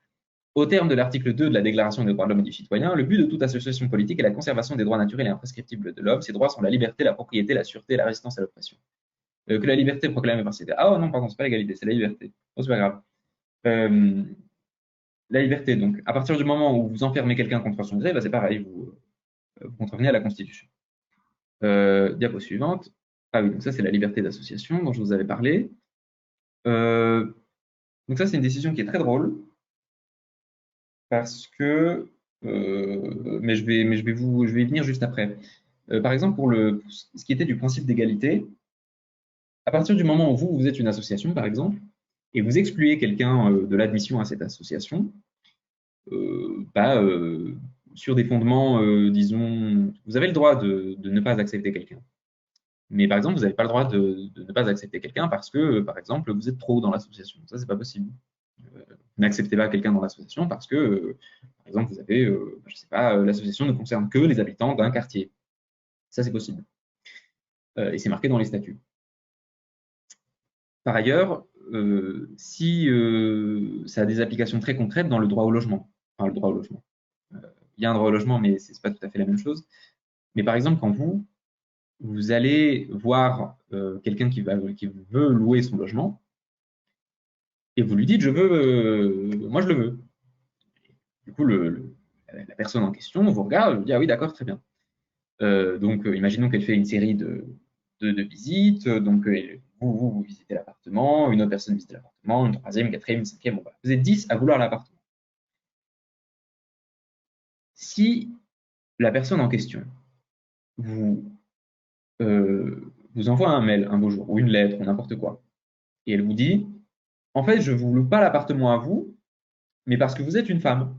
Speaker 2: Au terme de l'article 2 de la Déclaration des droits de l'homme et du citoyen, le but de toute association politique est la conservation des droits naturels et imprescriptibles de l'homme. Ces droits sont la liberté, la propriété, la sûreté et la résistance à l'oppression. Que la liberté proclamée par cité. Ah oh non, pardon, c'est pas l'égalité, c'est la liberté. Oh, c'est pas grave. La liberté, donc, à partir du moment où vous enfermez quelqu'un contre son gré, bah, c'est pareil, vous contrevenez à la Constitution. Diapo suivante. Ah oui, donc ça, c'est la liberté d'association dont je vous avais parlé. Donc ça, c'est une décision qui est très drôle parce que, mais je vais y venir juste après. Par exemple, pour ce qui était du principe d'égalité, à partir du moment où vous êtes une association, par exemple, et vous excluez quelqu'un de l'admission à cette association, bah, sur des fondements, disons, vous avez le droit de ne pas accepter quelqu'un. Mais par exemple, vous n'avez pas le droit de ne pas accepter quelqu'un parce que, par exemple, vous êtes trop dans l'association. Ça, c'est pas possible. Vous n'acceptez pas quelqu'un dans l'association parce que, par exemple, vous avez, je sais pas, l'association ne concerne que les habitants d'un quartier. Ça, c'est possible. Et c'est marqué dans les statuts. Par ailleurs, si ça a des applications très concrètes dans le droit au logement. Enfin, le droit au logement. Il y a un droit au logement, mais c'est pas tout à fait la même chose. Mais par exemple, quand vous allez voir quelqu'un qui veut louer son logement, et vous lui dites, moi je le veux. Du coup, la personne en question vous regarde, vous dit, ah oui, d'accord, très bien. Donc, imaginons qu'elle fait une série de visites. Donc, vous visitez l'appartement, une autre personne visite l'appartement, une troisième, une quatrième, une cinquième. Bon, voilà. Vous êtes 10 à vouloir l'appartement. Si la personne en question vous envoie un mail un beau jour, ou une lettre, ou n'importe quoi, et elle vous dit, en fait, je ne vous loue pas l'appartement à vous, mais parce que vous êtes une femme.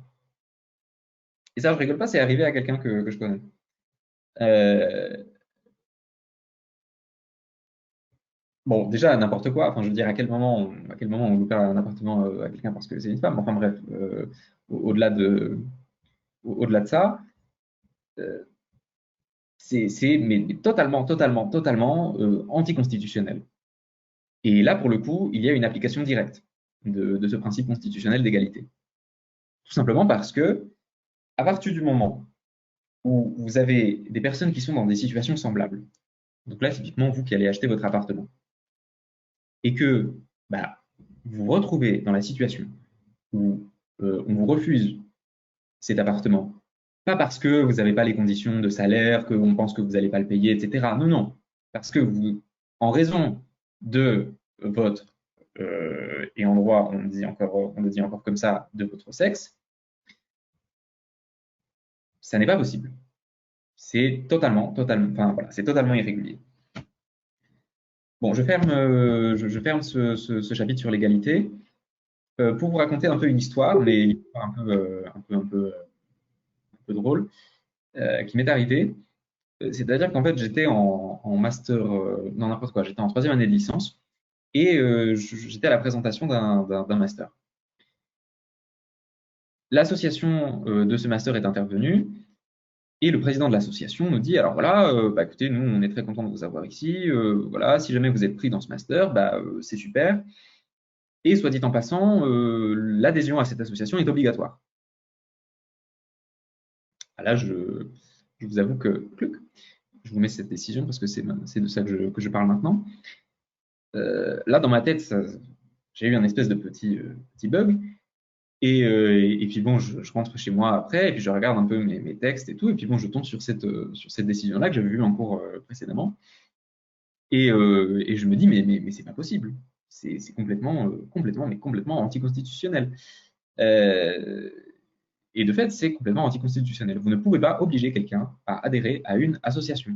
Speaker 2: Et ça, je rigole pas, c'est arrivé à quelqu'un que je connais. Bon, déjà, n'importe quoi. Enfin, je veux dire, à quel moment on loue pas un appartement à quelqu'un parce que c'est une femme. Enfin bref, au-delà de ça, c'est mais totalement anticonstitutionnel. Et là, pour le coup, il y a une application directe de ce principe constitutionnel d'égalité. Tout simplement parce que, à partir du moment où vous avez des personnes qui sont dans des situations semblables, donc là, typiquement, vous qui allez acheter votre appartement, et que bah, vous vous retrouvez dans la situation où on vous refuse cet appartement, pas parce que vous n'avez pas les conditions de salaire, qu'on pense que vous n'allez pas le payer, etc. Non, non, parce que vous, en raison de votre, et en droit, on le dit encore comme ça, de votre sexe, ça n'est pas possible. C'est totalement, enfin voilà, c'est totalement irrégulier. Bon, je ferme ce chapitre sur l'égalité pour vous raconter un peu une histoire, mais une histoire un peu drôle, qui m'est arrivée. C'est-à-dire qu'en fait, j'étais en master, non n'importe quoi, j'étais en troisième année de licence et j'étais à la présentation d'un master. L'association de ce master est intervenue et le président de l'association nous dit, alors voilà, bah, écoutez, nous on est très contents de vous avoir ici, voilà, si jamais vous êtes pris dans ce master, bah, c'est super. Et soit dit en passant, l'adhésion à cette association est obligatoire. Là, je vous avoue que je vous mets cette décision parce que c'est de ça que je parle maintenant. Là, dans ma tête, j'ai eu un espèce de petit bug. Et puis bon, je rentre chez moi après, et puis je regarde un peu mes textes et tout, et puis bon, je tombe sur cette décision-là que j'avais vue en cours précédemment. Et je me dis, mais c'est pas possible. C'est complètement anticonstitutionnel. Et de fait, c'est complètement anticonstitutionnel. Vous ne pouvez pas obliger quelqu'un à adhérer à une association.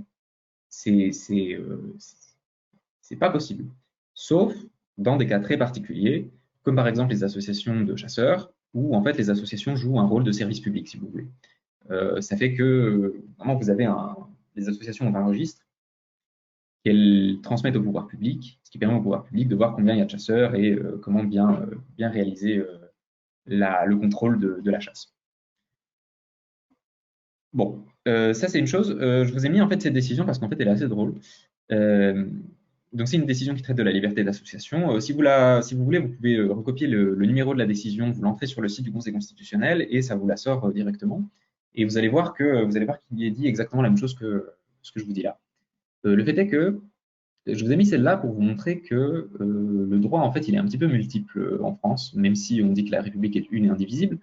Speaker 2: C'est pas possible. Sauf dans des cas très particuliers, comme par exemple les associations de chasseurs, où en fait les associations jouent un rôle de service public, si vous voulez. Ça fait que vraiment vous avez les associations ont un registre qu'elles transmettent au pouvoir public, ce qui permet au pouvoir public de voir combien il y a de chasseurs et comment bien réaliser le contrôle de la chasse. Bon, ça c'est une chose. Je vous ai mis en fait cette décision parce qu'en fait elle est assez drôle. Donc c'est une décision qui traite de la liberté d'association. Si vous voulez, vous pouvez recopier le numéro de la décision, vous l'entrez sur le site du Conseil constitutionnel et ça vous la sort directement. Et vous allez voir qu'il y est dit exactement la même chose que ce que je vous dis là. Le fait est que je vous ai mis celle-là pour vous montrer que le droit, en fait, il est un petit peu multiple en France, même si on dit que la République est une et indivisible,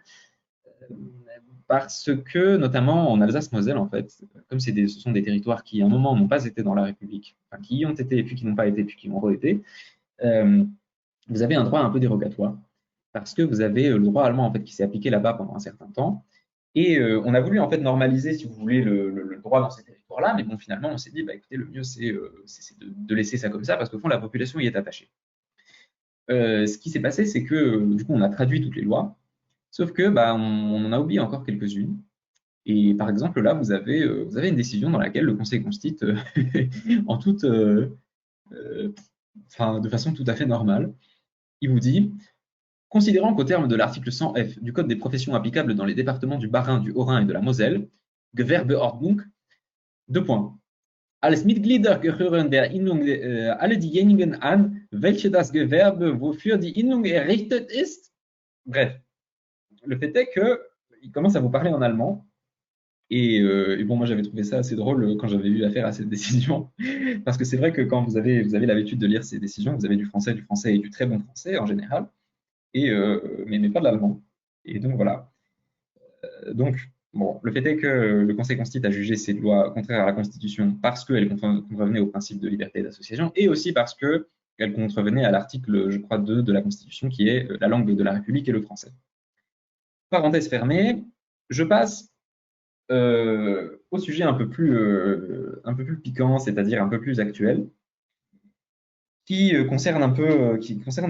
Speaker 2: parce que, notamment en Alsace-Moselle, en fait, comme ce sont des territoires qui, à un moment, n'ont pas été dans la République, enfin, qui y ont été, puis qui n'ont pas été, puis qui ont re-été, vous avez un droit un peu dérogatoire, parce que vous avez le droit allemand, en fait, qui s'est appliqué là-bas pendant un certain temps, et on a voulu, en fait, normaliser, si vous voulez, le droit dans ces territoires-là, mais bon, finalement, on s'est dit, bah, écoutez, le mieux, c'est de laisser ça comme ça, parce qu'au fond, la population y est attachée. Ce qui s'est passé, c'est que, du coup, on a traduit toutes les lois, sauf que, bah, on en a oublié encore quelques-unes. Et par exemple, là, vous avez une décision dans laquelle le Conseil constitue, en toute, de façon tout à fait normale, il vous dit, considérant qu'au terme de l'article 100F du Code des professions applicables dans les départements du Bas-Rhin, du Haut-Rhin et de la Moselle, Gewerbeordnung, 2 points. Als Mitglieder gehören der Innung alle diejenigen an, welche das Gewerbe, wofür die Innung errichtet ist. Bref, le fait est qu'il commence à vous parler en allemand. Et bon, moi j'avais trouvé ça assez drôle quand j'avais eu affaire à cette décision, parce que c'est vrai que quand vous avez l'habitude de lire ces décisions, vous avez du français et du très bon français en général, mais pas de l'allemand. Et donc voilà. Donc, bon, le fait est que le Conseil constitue a jugé ces lois contraires à la Constitution parce qu'elles contrevenaient au principe de liberté d'association et aussi parce qu'elles contrevenaient à l'article, je crois, 2 de la Constitution qui est la langue de la République et le français. Parenthèse fermée, je passe au sujet un peu plus piquant, c'est-à-dire un peu plus actuel, qui concerne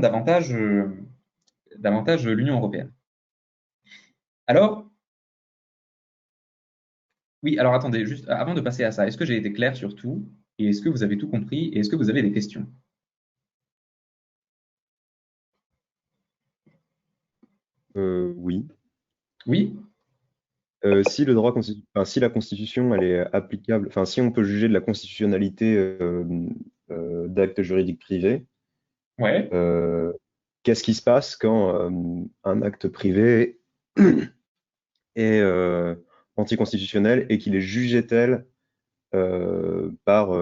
Speaker 2: davantage l'Union européenne. Alors, oui, alors attendez, juste avant de passer à ça, est-ce que j'ai été clair sur tout? Et est-ce que vous avez tout compris? Et est-ce que vous avez des questions?
Speaker 4: Oui.
Speaker 2: Oui?
Speaker 4: Si la Constitution elle est applicable, enfin si on peut juger de la constitutionnalité d'actes juridiques privés,
Speaker 2: Ouais.
Speaker 4: qu'est-ce qui se passe quand un acte privé est anticonstitutionnel et qu'il est jugé tel par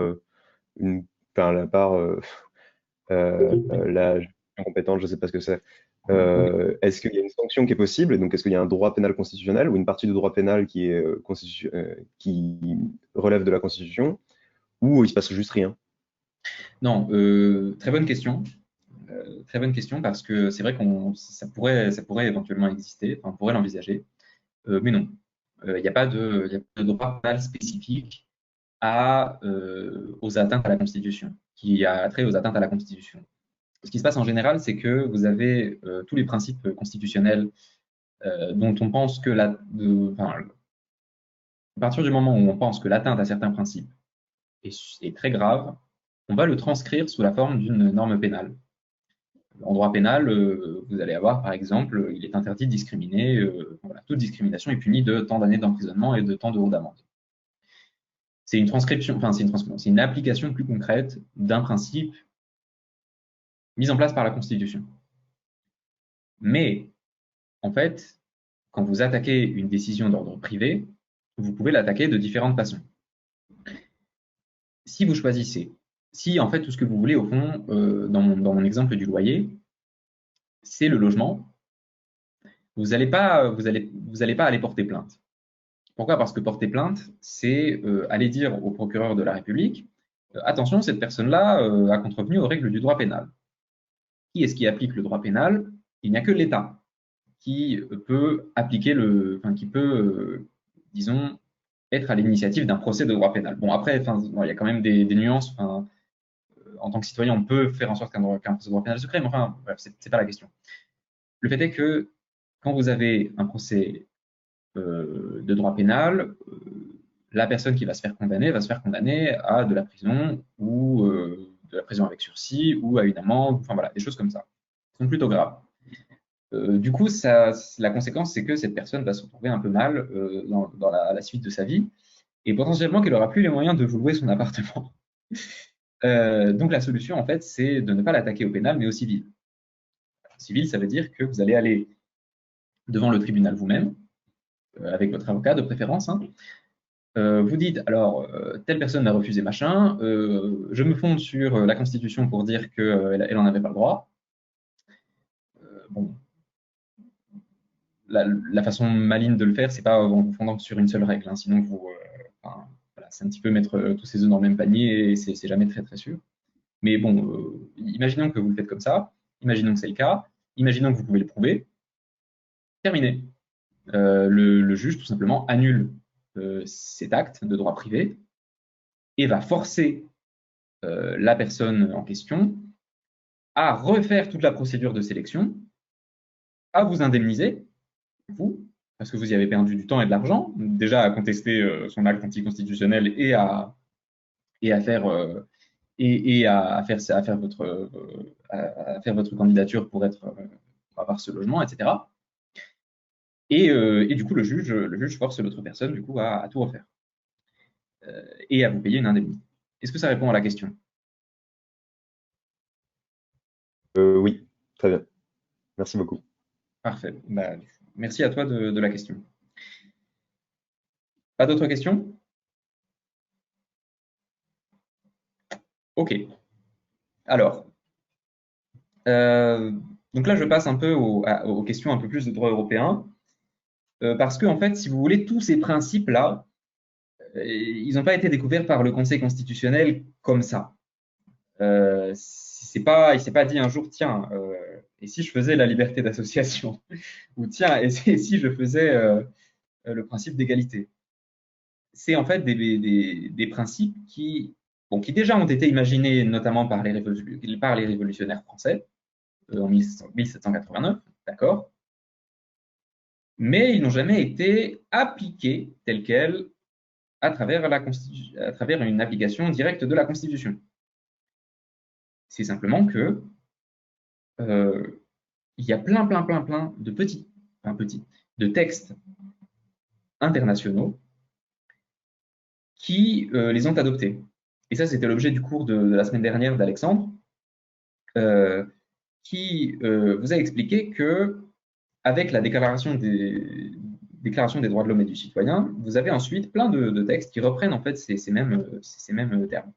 Speaker 4: la justice compétente, je ne sais pas ce que c'est. Est-ce qu'il y a une sanction qui est possible? Donc, est-ce qu'il y a un droit pénal constitutionnel ou une partie du droit pénal qui relève de la Constitution, ou il se passe juste rien?
Speaker 2: Non, très bonne question. Très bonne question parce que c'est vrai que ça pourrait éventuellement exister, enfin, on pourrait l'envisager, mais non. Il n'y a pas de droit pénal spécifique aux atteintes à la Constitution, qui a trait aux atteintes à la Constitution. Ce qui se passe en général, c'est que vous avez tous les principes constitutionnels dont on pense que à partir du moment où on pense que l'atteinte à certains principes est très grave, on va le transcrire sous la forme d'une norme pénale. En droit pénal, vous allez avoir, par exemple, il est interdit de discriminer, voilà, toute discrimination est punie de tant d'années d'emprisonnement et de tant d'euros d'amende. C'est une transcription, enfin c'est une application plus concrète d'un principe mis en place par la Constitution. Mais, en fait, quand vous attaquez une décision d'ordre privé, vous pouvez l'attaquer de différentes façons. Si vous choisissez, si en fait tout ce que vous voulez au fond, dans mon exemple du loyer, c'est le logement, vous n'allez pas aller porter plainte. Pourquoi? Parce que porter plainte, c'est aller dire au procureur de la République, attention, cette personne-là a contrevenu aux règles du droit pénal. Qui est-ce qui applique le droit pénal? Il n'y a que l'État qui peut appliquer qui peut, disons, être à l'initiative d'un procès de droit pénal. Bon, après, il y a quand même des nuances. En tant que citoyen, on peut faire en sorte qu'un procès de droit pénal se crée, mais enfin, bref, c'est pas la question. Le fait est que quand vous avez un procès de droit pénal, la personne qui va se faire condamner à de la prison ou de la prison avec sursis ou à une amende, enfin voilà, des choses comme ça, qui sont plutôt graves. Du coup, la conséquence, c'est que cette personne va se retrouver un peu mal dans la suite de sa vie et potentiellement qu'elle n'aura plus les moyens de vous louer son appartement. Donc la solution, en fait, c'est de ne pas l'attaquer au pénal, mais au civil. Civil, ça veut dire que vous allez aller devant le tribunal vous-même, avec votre avocat de préférence. Hein. Vous dites, alors, telle personne a refusé machin, je me fonde sur la Constitution pour dire qu'elle n'en avait pas le droit. Bon, la façon maligne de le faire, c'est pas en vous fondant sur une seule règle, hein, sinon voilà, c'est un petit peu mettre tous ses œufs dans le même panier et c'est jamais très très sûr. Mais bon, imaginons que vous le faites comme ça, imaginons que c'est le cas, imaginons que vous pouvez le prouver, terminé. Le juge, tout simplement, annule cet acte de droit privé et va forcer la personne en question à refaire toute la procédure de sélection, à vous indemniser, vous, parce que vous y avez perdu du temps et de l'argent, déjà à contester son acte anticonstitutionnel et à faire votre candidature pour avoir ce logement, etc. Et du coup, le juge force l'autre personne du coup à tout refaire et à vous payer une indemnité. Est-ce que ça répond à la question?
Speaker 4: Oui, très bien. Merci beaucoup.
Speaker 2: Parfait. Bah, merci à toi de la question. Pas d'autres questions? Ok. Alors, donc là, je passe un peu aux questions un peu plus de droit européen, parce que en fait, si vous voulez, tous ces principes-là, ils n'ont pas été découverts par le Conseil constitutionnel comme ça. Il s'est pas dit un jour, tiens, et si je faisais la liberté d'association, ou tiens, et si je faisais le principe d'égalité. C'est en fait des principes qui déjà ont été imaginés notamment par les révolutionnaires français en 1789, d'accord, mais ils n'ont jamais été appliqués tels quels à travers une application directe de la Constitution. C'est simplement que il y a plein de de textes internationaux qui les ont adoptés. Et ça, c'était l'objet du cours de la semaine dernière d'Alexandre, qui vous a expliqué que avec la déclaration des droits de l'homme et du citoyen, vous avez ensuite plein de textes qui reprennent en fait ces mêmes termes.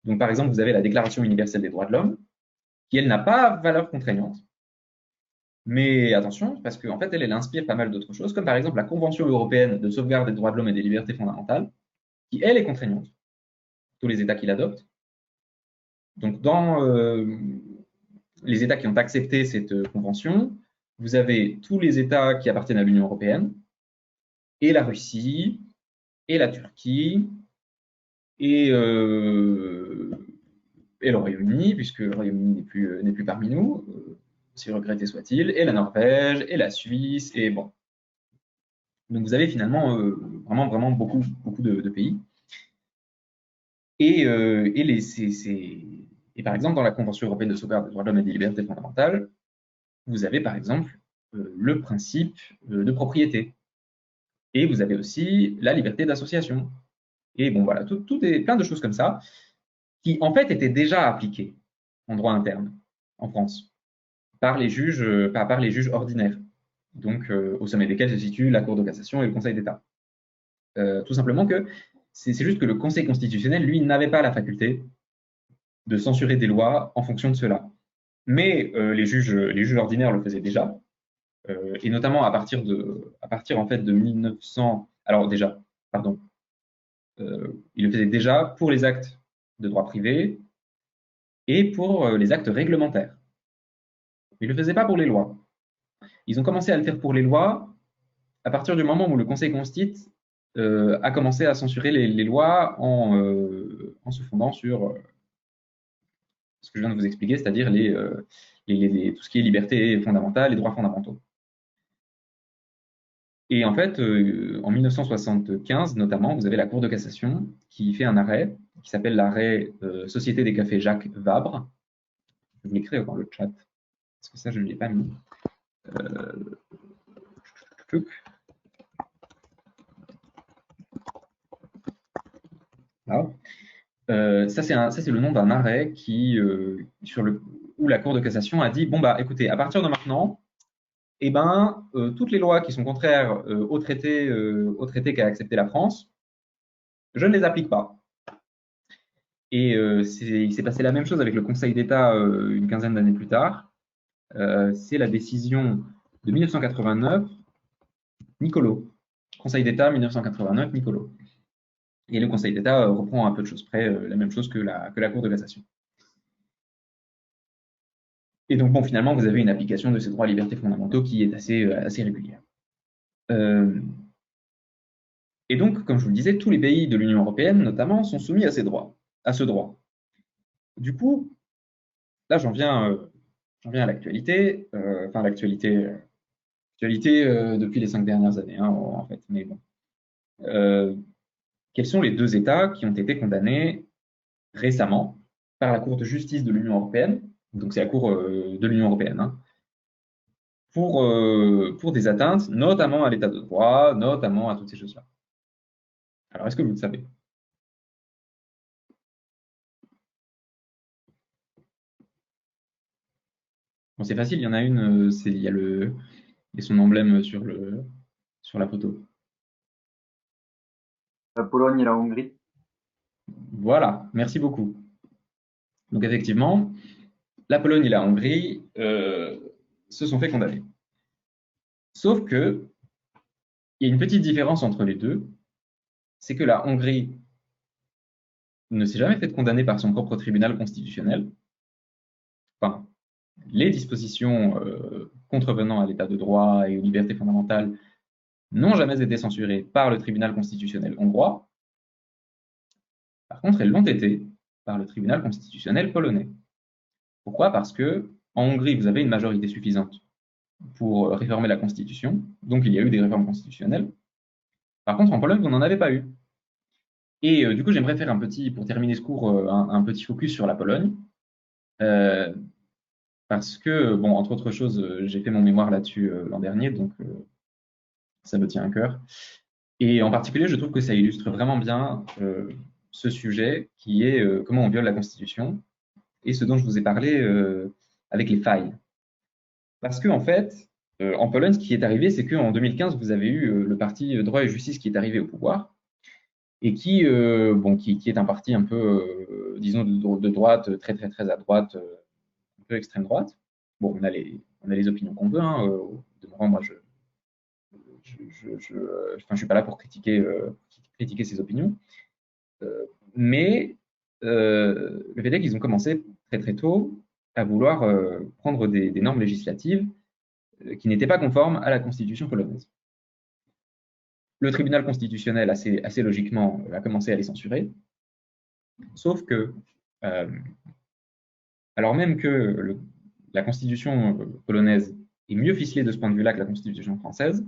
Speaker 2: Donc, par exemple, vous avez la Déclaration universelle des droits de l'homme, qui, elle, n'a pas valeur contraignante. Mais attention, parce qu'en fait, elle inspire pas mal d'autres choses, comme par exemple la Convention européenne de sauvegarde des droits de l'homme et des libertés fondamentales, qui, elle, est contraignante. Tous les États qui l'adoptent. Donc, dans les États qui ont accepté cette convention, vous avez tous les États qui appartiennent à l'Union européenne, et la Russie, et la Turquie, et le Royaume-Uni, puisque le Royaume-Uni n'est plus parmi nous, si regretté soit-il, et la Norvège, et la Suisse, et bon. Donc vous avez finalement vraiment beaucoup de pays. Et par exemple, dans la Convention européenne de sauvegarde des droits de l'homme et des libertés fondamentales, vous avez par exemple le principe de propriété. Et vous avez aussi la liberté d'association. Et bon, voilà, plein de choses comme ça, qui en fait étaient déjà appliquées en droit interne en France par les juges ordinaires, donc au sommet desquels se situent la Cour de cassation et le Conseil d'État. Tout simplement que c'est juste que le Conseil constitutionnel, lui, n'avait pas la faculté de censurer des lois en fonction de cela. Mais les juges ordinaires le faisaient déjà, et notamment à partir en fait de 1900. Alors déjà, pardon, ils le faisaient déjà pour les actes de droit privé et pour les actes réglementaires. Ils ne le faisaient pas pour les lois. Ils ont commencé à le faire pour les lois à partir du moment où le Conseil constitue a commencé à censurer les lois en se fondant sur ce que je viens de vous expliquer, c'est-à-dire tout ce qui est liberté fondamentale et droits fondamentaux. Et en fait, en 1975 notamment, vous avez la Cour de cassation qui fait un arrêt qui s'appelle l'arrêt Société des cafés Jacques Vabre. Je vais vous l'écrire dans le chat, parce que ça, je ne l'ai pas mis. Voilà. Ça, c'est le nom d'un arrêt où la Cour de cassation a dit, bon, bah, écoutez, à partir de maintenant, eh ben, toutes les lois qui sont contraires au traité qu'a accepté la France, je ne les applique pas. Et il s'est passé la même chose avec le Conseil d'État une quinzaine d'années plus tard. C'est la décision de 1989, Nicolo. Conseil d'État 1989, Nicolo. Et le Conseil d'État reprend à peu de choses près la même chose que la Cour de cassation. Et donc, bon, finalement, vous avez une application de ces droits et libertés fondamentaux qui est assez régulière. Et donc, comme je vous le disais, tous les pays de l'Union européenne, notamment, sont soumis à ce droit. Du coup, là, j'en viens à l'actualité, enfin l'actualité depuis les 5 dernières années, hein, en fait. Mais bon, quels sont les 2 États qui ont été condamnés récemment par la Cour de justice de l'Union européenne, donc c'est la Cour de l'Union européenne, hein, pour des atteintes, notamment à l'état de droit, notamment à toutes ces choses-là. Alors, est-ce que vous le savez? Bon, c'est facile, il y en a une, il y a son emblème sur la photo.
Speaker 5: La Pologne et la Hongrie.
Speaker 2: Voilà, merci beaucoup. Donc effectivement, la Pologne et la Hongrie se sont fait condamner. Sauf que il y a une petite différence entre les deux, c'est que la Hongrie ne s'est jamais fait condamner par son propre tribunal constitutionnel. Enfin, les dispositions contrevenant à l'état de droit et aux libertés fondamentales n'ont jamais été censurées par le tribunal constitutionnel hongrois. Par contre, elles l'ont été par le tribunal constitutionnel polonais. Pourquoi? Parce que en Hongrie, vous avez une majorité suffisante pour réformer la Constitution, donc il y a eu des réformes constitutionnelles. Par contre, en Pologne, vous n'en avez pas eu. Et du coup, j'aimerais faire pour terminer ce cours, un petit focus sur la Pologne, parce que, bon, entre autres choses, j'ai fait mon mémoire là-dessus l'an dernier, donc ça me tient à cœur. Et en particulier, je trouve que ça illustre vraiment bien ce sujet qui est comment on viole la Constitution et ce dont je vous ai parlé avec les failles. Parce que en fait, en Pologne, ce qui est arrivé, c'est qu'en 2015, vous avez eu le parti Droit et Justice qui est arrivé au pouvoir et qui est un parti un peu, disons, de droite, très très très à droite, un peu extrême droite. Bon, on a les opinions qu'on veut. Hein, moi, je suis pas là pour critiquer ces opinions. Mais le fait est qu'ils ont commencé très très tôt à vouloir prendre des normes législatives qui n'étaient pas conformes à la constitution polonaise. Le tribunal constitutionnel, assez logiquement, a commencé à les censurer, sauf que, alors même que la constitution polonaise est mieux ficelée de ce point de vue-là que la constitution française,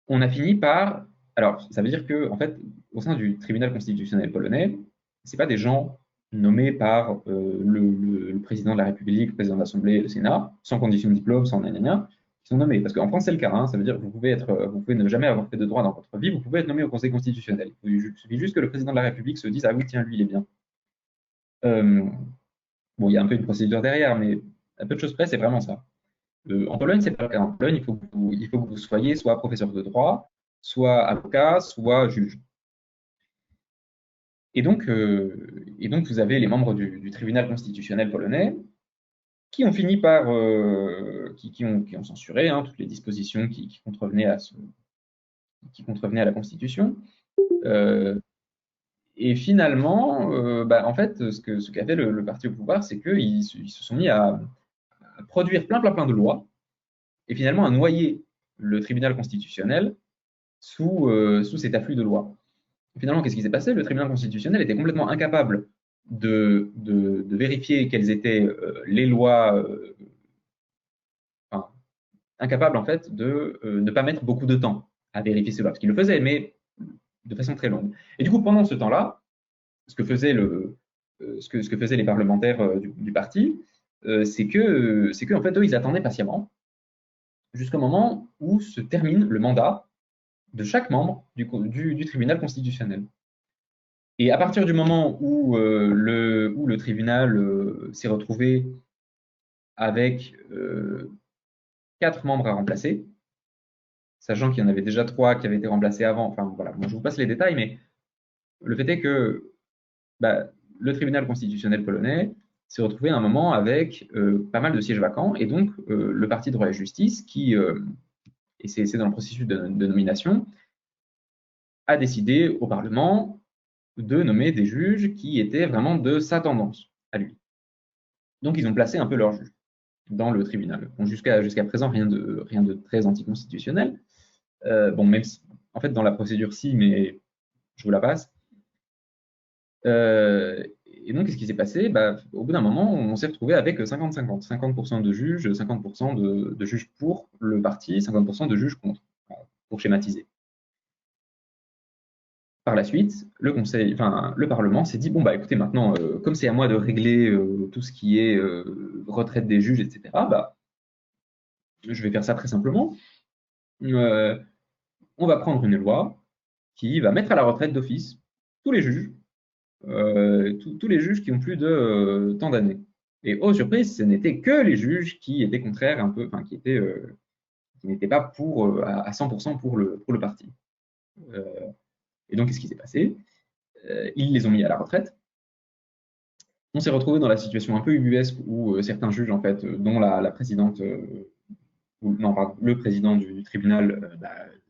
Speaker 2: on a fini par... Alors, ça veut dire que, en fait, au sein du tribunal constitutionnel polonais, ce pas des gens nommés par le président de la République, le président de l'Assemblée, le Sénat, sans condition de diplôme, sans nanana, qui sont nommés. Parce qu'en France, c'est le cas. Hein, ça veut dire que vous pouvez ne jamais avoir fait de droit dans votre vie, vous pouvez être nommé au Conseil constitutionnel. Il suffit juste que le président de la République se dise « Ah oui, tiens, lui, il est bien ». Bon, il y a un peu une procédure derrière, mais à peu de choses près, c'est vraiment ça. En Pologne, c'est pas le cas. En Pologne, il faut que vous soyez soit professeur de droit, soit avocat, soit juge. Et donc vous avez les membres du tribunal constitutionnel polonais qui ont fini par, qui ont censuré toutes les dispositions qui contrevenaient à la Constitution. Et finalement, en fait, ce qu'a fait le parti au pouvoir, c'est qu'ils se sont mis à produire plein de lois, et finalement à noyer le tribunal constitutionnel sous cet afflux de lois. Et finalement, qu'est-ce qui s'est passé? Le tribunal constitutionnel était complètement incapable de vérifier quelles étaient les lois, enfin, incapable en fait de ne pas mettre beaucoup de temps à vérifier ces lois, parce qu'il le faisait, mais de façon très longue. Et du coup, pendant ce temps-là, ce que faisaient les parlementaires du parti, c'est que en fait, eux, ils attendaient patiemment jusqu'au moment où se termine le mandat de chaque membre du tribunal constitutionnel. Et à partir du moment où le tribunal s'est retrouvé avec 4 membres à remplacer, sachant qu'il y en avait déjà 3 qui avaient été remplacés avant, enfin voilà, bon, je vous passe les détails, mais le fait est que le tribunal constitutionnel polonais s'est retrouvé à un moment avec pas mal de sièges vacants, et donc le parti droit et justice, et c'est dans le processus de nomination, a décidé au Parlement de nommer des juges qui étaient vraiment de sa tendance à lui. Donc ils ont placé un peu leurs juges dans le tribunal. Bon, jusqu'à présent, rien de très anticonstitutionnel. Bon, même si, en fait, dans la procédure, si, mais je vous la passe. Et donc, qu'est-ce qui s'est passé? Au bout d'un moment, on s'est retrouvé avec 50-50. 50% de juges, 50% de juges pour le parti, 50% de juges contre, pour schématiser. Par la suite, le Parlement s'est dit, bon, écoutez, maintenant, comme c'est à moi de régler tout ce qui est retraite des juges, etc., je vais faire ça très simplement. On va prendre une loi qui va mettre à la retraite d'office tous les juges, tous les juges qui ont plus de tant d'années. Et oh surprise, ce n'étaient que les juges qui étaient contraires un peu, enfin qui n'étaient pas pour à 100% pour le parti. Et donc qu'est-ce qui s'est passé? Ils les ont mis à la retraite. On s'est retrouvé dans la situation un peu ubuesque où certains juges, en fait, dont la présidente, non, pardon, le président du tribunal,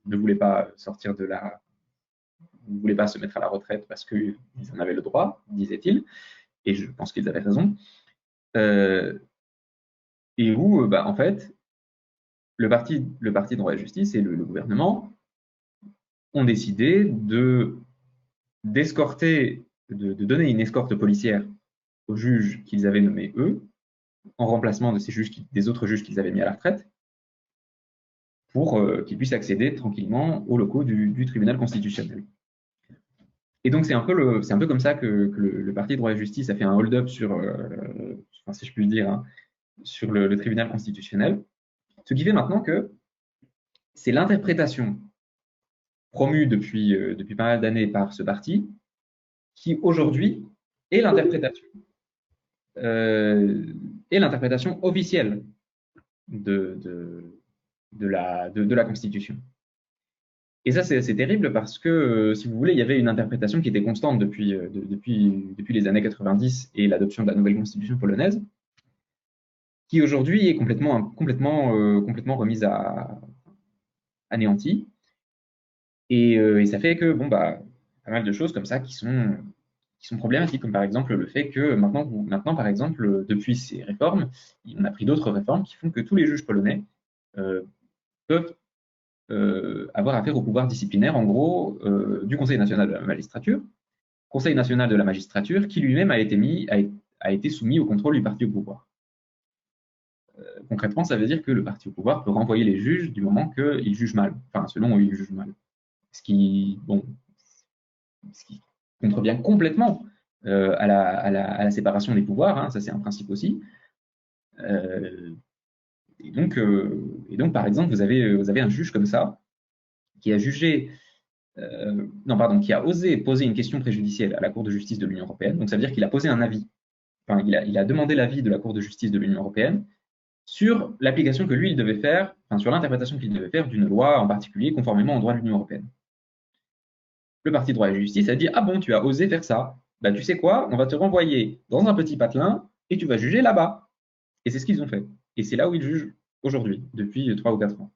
Speaker 2: ne voulait pas sortir ne voulait pas se mettre à la retraite parce qu'ils en avaient le droit, disait-il, et je pense qu'ils avaient raison. Et où, en fait, le parti droit et justice et le gouvernement ont décidé d'escorter, de donner une escorte policière aux juges qu'ils avaient nommés eux, en remplacement de des autres juges qu'ils avaient mis à la retraite, pour qu'ils puissent accéder tranquillement aux locaux du tribunal constitutionnel. Et donc c'est un peu comme ça que le parti droit et justice a fait un hold-up sur, enfin, si je puis dire, sur le tribunal constitutionnel. Ce qui fait maintenant que c'est l'interprétation promue depuis pas mal d'années par ce parti qui aujourd'hui est l'interprétation officielle de la Constitution. Et ça, c'est terrible parce que, si vous voulez, il y avait une interprétation qui était constante depuis les années 90 et l'adoption de la nouvelle Constitution polonaise, qui aujourd'hui est complètement remise à anéantie. Et ça fait que, pas mal de choses comme ça qui sont problématiques, comme par exemple le fait que maintenant par exemple, depuis ces réformes, on a pris d'autres réformes qui font que tous les juges polonais peuvent avoir affaire au pouvoir disciplinaire, en gros, du Conseil national de la magistrature, Conseil national de la magistrature, qui lui-même a été soumis au contrôle du parti au pouvoir. Concrètement, ça veut dire que le parti au pouvoir peut renvoyer les juges du moment qu'ils jugent mal, enfin selon eux ils jugent mal. Ce qui contrevient complètement à la séparation des pouvoirs, ça c'est un principe aussi. Et donc, par exemple, vous avez un juge comme ça qui a jugé, qui a osé poser une question préjudicielle à la Cour de justice de l'Union européenne. Donc, ça veut dire qu'il a posé un avis, enfin, il a demandé l'avis de la Cour de justice de l'Union européenne sur l'application que lui, il devait faire, enfin, sur l'interprétation qu'il devait faire d'une loi en particulier conformément au droit de l'Union européenne. Le parti droit et justice a dit, ah bon, tu as osé faire ça, tu sais quoi, on va te renvoyer dans un petit patelin et tu vas juger là-bas. Et c'est ce qu'ils ont fait. Et c'est là où ils jugent aujourd'hui, depuis 3 ou 4 ans.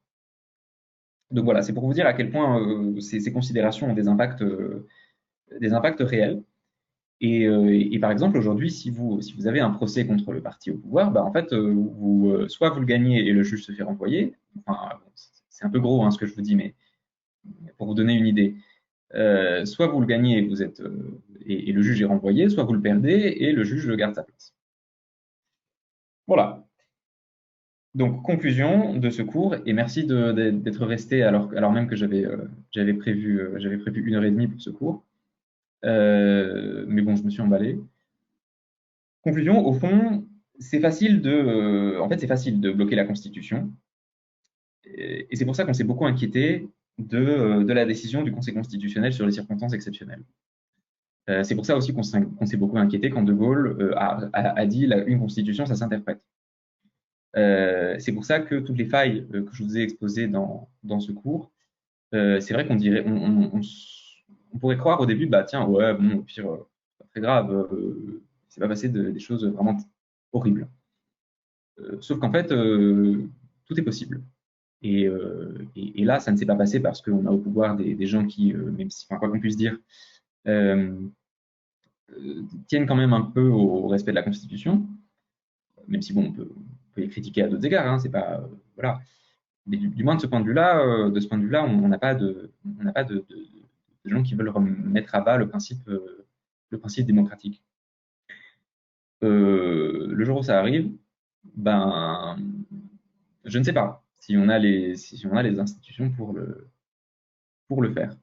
Speaker 2: Donc voilà, c'est pour vous dire à quel point ces considérations ont des impacts réels. Et par exemple, aujourd'hui, si vous avez un procès contre le parti au pouvoir, bah, en fait, soit vous le gagnez et le juge se fait renvoyer. Enfin, c'est un peu gros hein, ce que je vous dis, mais pour vous donner une idée. Soit vous le gagnez et, et le juge est renvoyé, soit vous le perdez et le juge garde sa place. Voilà. Donc, conclusion de ce cours, et merci d'être resté alors même que j'avais prévu 1 heure et demie pour ce cours. Mais bon, je me suis emballé. Conclusion, au fond, c'est facile c'est facile de bloquer la Constitution. Et c'est pour ça qu'on s'est beaucoup inquiété de la décision du Conseil constitutionnel sur les circonstances exceptionnelles. C'est pour ça aussi qu'on s'est beaucoup inquiété quand De Gaulle a dit une constitution, ça s'interprète. C'est pour ça que toutes les failles que je vous ai exposées dans ce cours, c'est vrai qu'on dirait, on pourrait croire au début, bah tiens, ouais, bon, au pire, pas très grave, c'est pas passé des choses vraiment horribles. Sauf qu'en fait, tout est possible. Et là, ça ne s'est pas passé parce qu'on a au pouvoir des gens qui, même si, enfin, quoi qu'on puisse dire, tiennent quand même un peu au respect de la Constitution, même si bon, on peut les critiquer à d'autres égards, hein, c'est pas, voilà. Mais du moins de ce point de vue-là, on n'a pas de gens qui veulent mettre à bas le principe démocratique. Le jour où ça arrive, ben, je ne sais pas si on a les institutions pour le faire.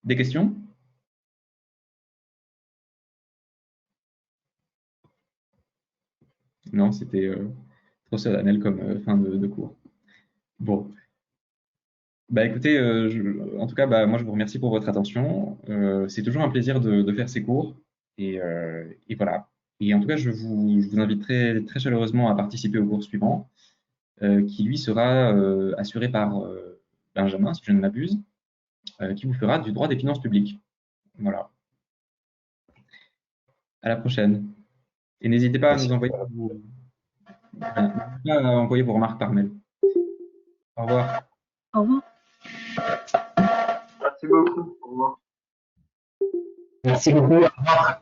Speaker 2: Des questions? Non, c'était trop solennel comme fin de cours. Bon, bah écoutez, en tout cas, bah, moi je vous remercie pour votre attention. C'est toujours un plaisir de faire ces cours. Et voilà. Et en tout cas, je vous invite très, très chaleureusement à participer au cours suivant, qui lui sera assuré par Benjamin, si je ne m'abuse, qui vous fera du droit des finances publiques. Voilà. À la prochaine. Et n'hésitez pas à
Speaker 4: Merci.
Speaker 2: nous envoyer vos remarques par mail. Au revoir.
Speaker 3: Au revoir.
Speaker 5: Merci beaucoup. Au revoir.
Speaker 6: Merci beaucoup. Au revoir.